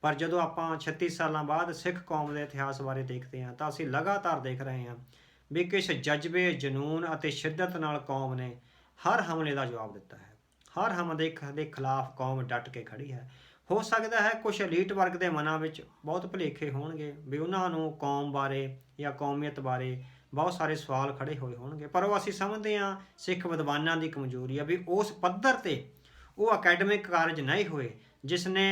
ਪਰ ਜਦੋਂ ਆਪਾਂ 36 ਸਾਲਾਂ ਬਾਅਦ ਸਿੱਖ ਕੌਮ ਦੇ ਇਤਿਹਾਸ ਬਾਰੇ ਦੇਖਦੇ ਹਾਂ ਤਾਂ ਅਸੀਂ ਲਗਾਤਾਰ ਦੇਖ ਰਹੇ ਹਾਂ ਵੀ ਕਿਸ ਜਜ਼ਬੇ, ਜਨੂਨ ਅਤੇ ਸ਼ਿੱਦਤ ਨਾਲ ਕੌਮ ਨੇ ਹਰ ਹਮਲੇ ਦਾ ਜਵਾਬ ਦਿੱਤਾ ਹੈ। ਹਰ ਹਮਲੇ ਦੇ ਖਿਲਾਫ ਕੌਮ ਡਟ ਕੇ ਖੜੀ ਹੈ। ਹੋ ਸਕਦਾ ਹੈ ਕੁਝ ਐਲੀਟ ਵਰਗ ਦੇ ਮਨਾਂ ਵਿੱਚ ਬਹੁਤ ਭੁਲੇਖੇ ਹੋਣਗੇ ਵੀ ਉਹਨਾਂ ਨੂੰ ਕੌਮ ਬਾਰੇ ਜਾਂ ਕੌਮੀਅਤ ਬਾਰੇ ਬਹੁਤ ਸਾਰੇ ਸਵਾਲ ਖੜੇ ਹੋਏ ਹੋਣਗੇ, ਪਰ ਉਹ ਅਸੀਂ ਸਮਝਦੇ ਹਾਂ ਸਿੱਖ ਵਿਦਵਾਨਾਂ ਦੀ ਕਮਜ਼ੋਰੀ ਆ ਵੀ ਉਸ ਪੱਧਰ 'ਤੇ ਉਹ ਅਕੈਡਮਿਕ ਕਾਰਜ ਨਹੀਂ ਹੋਏ ਜਿਸ ਨੇ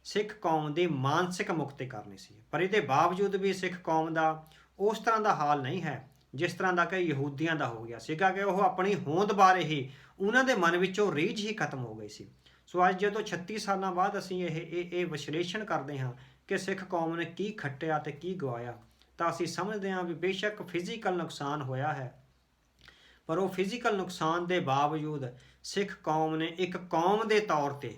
ਸਿੱਖ ਕੌਮ ਦੀ ਮਾਨਸਿਕ ਮੁਕਤੀ ਕਰਨੀ ਸੀ। ਪਰ ਇਹਦੇ ਬਾਵਜੂਦ ਵੀ ਸਿੱਖ ਕੌਮ ਦਾ ਉਸ ਤਰ੍ਹਾਂ ਦਾ ਹਾਲ ਨਹੀਂ ਹੈ ਜਿਸ ਤਰ੍ਹਾਂ ਦਾ ਕਿ ਯਹੂਦੀਆਂ ਦਾ ਹੋ ਗਿਆ ਸੀਗਾ ਕਿ ਉਹ ਆਪਣੀ ਹੋਂਦ ਬਾਰੇ ਹੀ ਉਹਨਾਂ ਦੇ ਮਨ ਵਿੱਚੋਂ ਰੀਝ ਹੀ ਖਤਮ ਹੋ ਗਈ ਸੀ। ਸੋ ਅੱਜ ਜਦੋਂ 36 ਸਾਲਾਂ ਬਾਅਦ ਅਸੀਂ ਇਹ ਵਿਸ਼ਲੇਸ਼ਣ ਕਰਦੇ ਹਾਂ ਕਿ ਸਿੱਖ ਕੌਮ ਨੇ ਕੀ ਖੱਟਿਆ ਤੇ ਕੀ ਗਵਾਇਆ, ਤਾਂ ਅਸੀਂ ਸਮਝਦੇ ਹਾਂ ਵੀ ਬੇਸ਼ੱਕ ਫਿਜ਼ੀਕਲ ਨੁਕਸਾਨ ਹੋਇਆ ਹੈ, ਪਰ ਉਹ ਫਿਜ਼ੀਕਲ ਨੁਕਸਾਨ ਦੇ ਬਾਵਜੂਦ ਸਿੱਖ ਕੌਮ ਨੇ ਇੱਕ ਕੌਮ ਦੇ ਤੌਰ 'ਤੇ,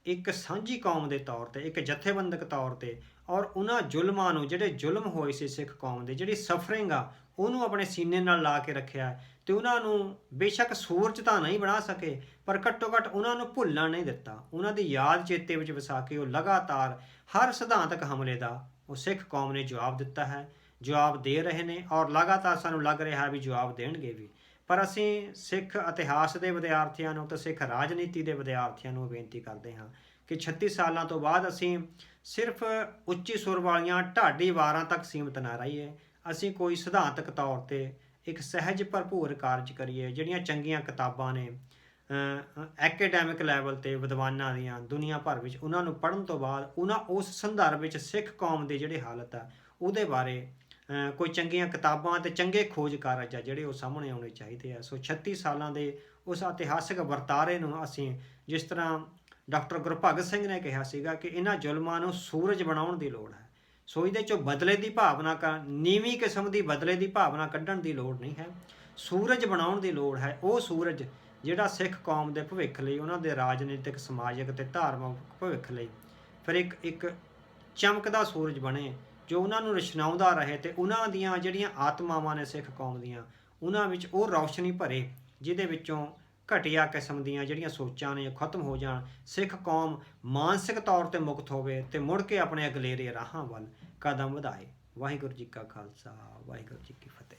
ਇੱਕ ਸਾਂਝੀ ਕੌਮ ਦੇ ਤੌਰ 'ਤੇ, ਇੱਕ ਜਥੇਬੰਦਕ ਤੌਰ 'ਤੇ, ਔਰ ਉਹਨਾਂ ਜ਼ੁਲਮਾਂ ਨੂੰ, ਜਿਹੜੇ ਜ਼ੁਲਮ ਹੋਏ ਸੀ ਸਿੱਖ ਕੌਮ ਦੇ, ਜਿਹੜੀ ਸਫਰਿੰਗ ਆ, ਉਹਨੂੰ ਆਪਣੇ ਸੀਨੇ ਨਾਲ ਲਾ ਕੇ ਰੱਖਿਆ ਤੇ ਉਹਨਾਂ ਨੂੰ ਬੇਸ਼ੱਕ ਸੂਰਜ ਤਾਂ ਨਹੀਂ ਬਣਾ ਸਕੇ, ਪਰ ਘੱਟੋ ਘੱਟ ਉਹਨਾਂ ਨੂੰ ਭੁੱਲਣ ਨਹੀਂ ਦਿੱਤਾ। ਉਹਨਾਂ ਦੀ ਯਾਦ ਚੇਤੇ ਵਿੱਚ ਵਸਾ ਕੇ ਉਹ ਲਗਾਤਾਰ ਹਰ ਸਿਧਾਂਤਕ ਹਮਲੇ ਦਾ ਉਹ ਸਿੱਖ ਕੌਮ ਨੇ ਜਵਾਬ ਦਿੱਤਾ ਹੈ, ਜਵਾਬ ਦੇ ਰਹੇ ਨੇ, ਔਰ ਲਗਾਤਾਰ ਸਾਨੂੰ ਲੱਗ ਰਿਹਾ ਵੀ ਜਵਾਬ ਦੇਣਗੇ ਵੀ। ਪਰ ਅਸੀਂ ਸਿੱਖ ਇਤਿਹਾਸ ਦੇ ਵਿਦਿਆਰਥੀਆਂ ਨੂੰ ਤੇ ਸਿੱਖ ਰਾਜਨੀਤੀ ਦੇ ਵਿਦਿਆਰਥੀਆਂ ਨੂੰ ਬੇਨਤੀ ਕਰਦੇ ਹਾਂ ਕਿ 36 ਸਾਲਾਂ ਤੋਂ ਬਾਅਦ ਅਸੀਂ ਸਿਰਫ ਉੱਚੀ ਸੁਰ ਵਾਲੀਆਂ ਢਾਡੀ ਵਾਰਾਂ ਤੱਕ ਸੀਮਤ ਨਾ ਰਹੀਏ। ਅਸੀਂ ਕੋਈ ਸਿਧਾਂਤਕ ਤੌਰ 'ਤੇ ਇੱਕ ਸਹਿਜ ਭਰਪੂਰ ਕਾਰਜ ਕਰੀਏ। ਜਿਹੜੀਆਂ ਚੰਗੀਆਂ ਕਿਤਾਬਾਂ ਨੇ ਐਕੈਡੈਮਿਕ ਲੈਵਲ 'ਤੇ ਵਿਦਵਾਨਾਂ ਦੀਆਂ ਦੁਨੀਆ ਭਰ ਵਿੱਚ, ਉਹਨਾਂ ਨੂੰ ਪੜ੍ਹਨ ਤੋਂ ਬਾਅਦ ਉਹਨਾਂ ਉਸ ਸੰਦਰਭ ਵਿੱਚ ਸਿੱਖ ਕੌਮ ਦੀ ਜਿਹੜੀ ਹਾਲਤ ਆ ਉਹਦੇ ਬਾਰੇ ਕੋਈ ਚੰਗੀਆਂ ਕਿਤਾਬਾਂ ਅਤੇ ਚੰਗੇ ਖੋਜ ਕਾਰਜ ਆ ਜਿਹੜੇ ਉਹ ਸਾਹਮਣੇ ਆਉਣੇ ਚਾਹੀਦੇ ਆ। ਸੋ 36 ਸਾਲਾਂ ਦੇ ਉਸ ਇਤਿਹਾਸਕ ਵਰਤਾਰੇ ਨੂੰ ਅਸੀਂ, ਜਿਸ ਤਰ੍ਹਾਂ ਡਾਕਟਰ ਗੁਰਭਗਤ ਸਿੰਘ ਨੇ ਕਿਹਾ ਸੀਗਾ ਕਿ ਇਹਨਾਂ ਜ਼ੁਲਮਾਂ ਨੂੰ ਸੂਰਜ ਬਣਾਉਣ ਦੀ ਲੋੜ ਹੈ। ਸੋ ਇਹਦੇ 'ਚੋਂ ਬਦਲੇ ਦੀ ਭਾਵਨਾ, ਨੀਵੀਂ ਕਿਸਮ ਦੀ ਬਦਲੇ ਦੀ ਭਾਵਨਾ ਕੱਢਣ ਦੀ ਲੋੜ ਨਹੀਂ ਹੈ, ਸੂਰਜ ਬਣਾਉਣ ਦੀ ਲੋੜ ਹੈ। ਉਹ ਸੂਰਜ ਜਿਹੜਾ ਸਿੱਖ ਕੌਮ ਦੇ ਭਵਿੱਖ ਲਈ, ਉਹਨਾਂ ਦੇ ਰਾਜਨੀਤਿਕ, ਸਮਾਜਿਕ ਅਤੇ ਧਾਰਮਿਕ ਭਵਿੱਖ ਲਈ ਫਿਰ ਇੱਕ ਚਮਕਦਾ ਸੂਰਜ ਬਣੇ, ਜੋ ਉਹਨਾਂ ਨੂੰ ਰੁਸ਼ਨਾਉਂਦਾ ਰਹੇ ਤੇ ਉਹਨਾਂ ਦੀਆਂ ਜਿਹੜੀਆਂ ਆਤਮਾਵਾਂ ਨੇ ਸਿੱਖ ਕੌਮ ਦੀਆਂ, ਉਹਨਾਂ ਵਿੱਚ ਉਹ ਰੌਸ਼ਨੀ ਭਰੇ ਜਿਹਦੇ ਵਿੱਚੋਂ ਘਟੀਆ ਕਿਸਮ ਦੀਆਂ ਜਿਹੜੀਆਂ ਸੋਚਾਂ ਨੇ ਖਤਮ ਹੋ ਜਾਣ, ਸਿੱਖ ਕੌਮ ਮਾਨਸਿਕ ਤੌਰ 'ਤੇ ਮੁਕਤ ਹੋਵੇ ਅਤੇ ਮੁੜ ਕੇ ਆਪਣੇ ਅਗਲੇਰੇ ਰਾਹਾਂ ਵੱਲ ਕਦਮ ਵਧਾਏ। ਵਾਹਿਗੁਰੂ ਜੀ ਕਾ ਖਾਲਸਾ, ਵਾਹਿਗੁਰੂ ਜੀ ਕੀ ਫਤਿਹ।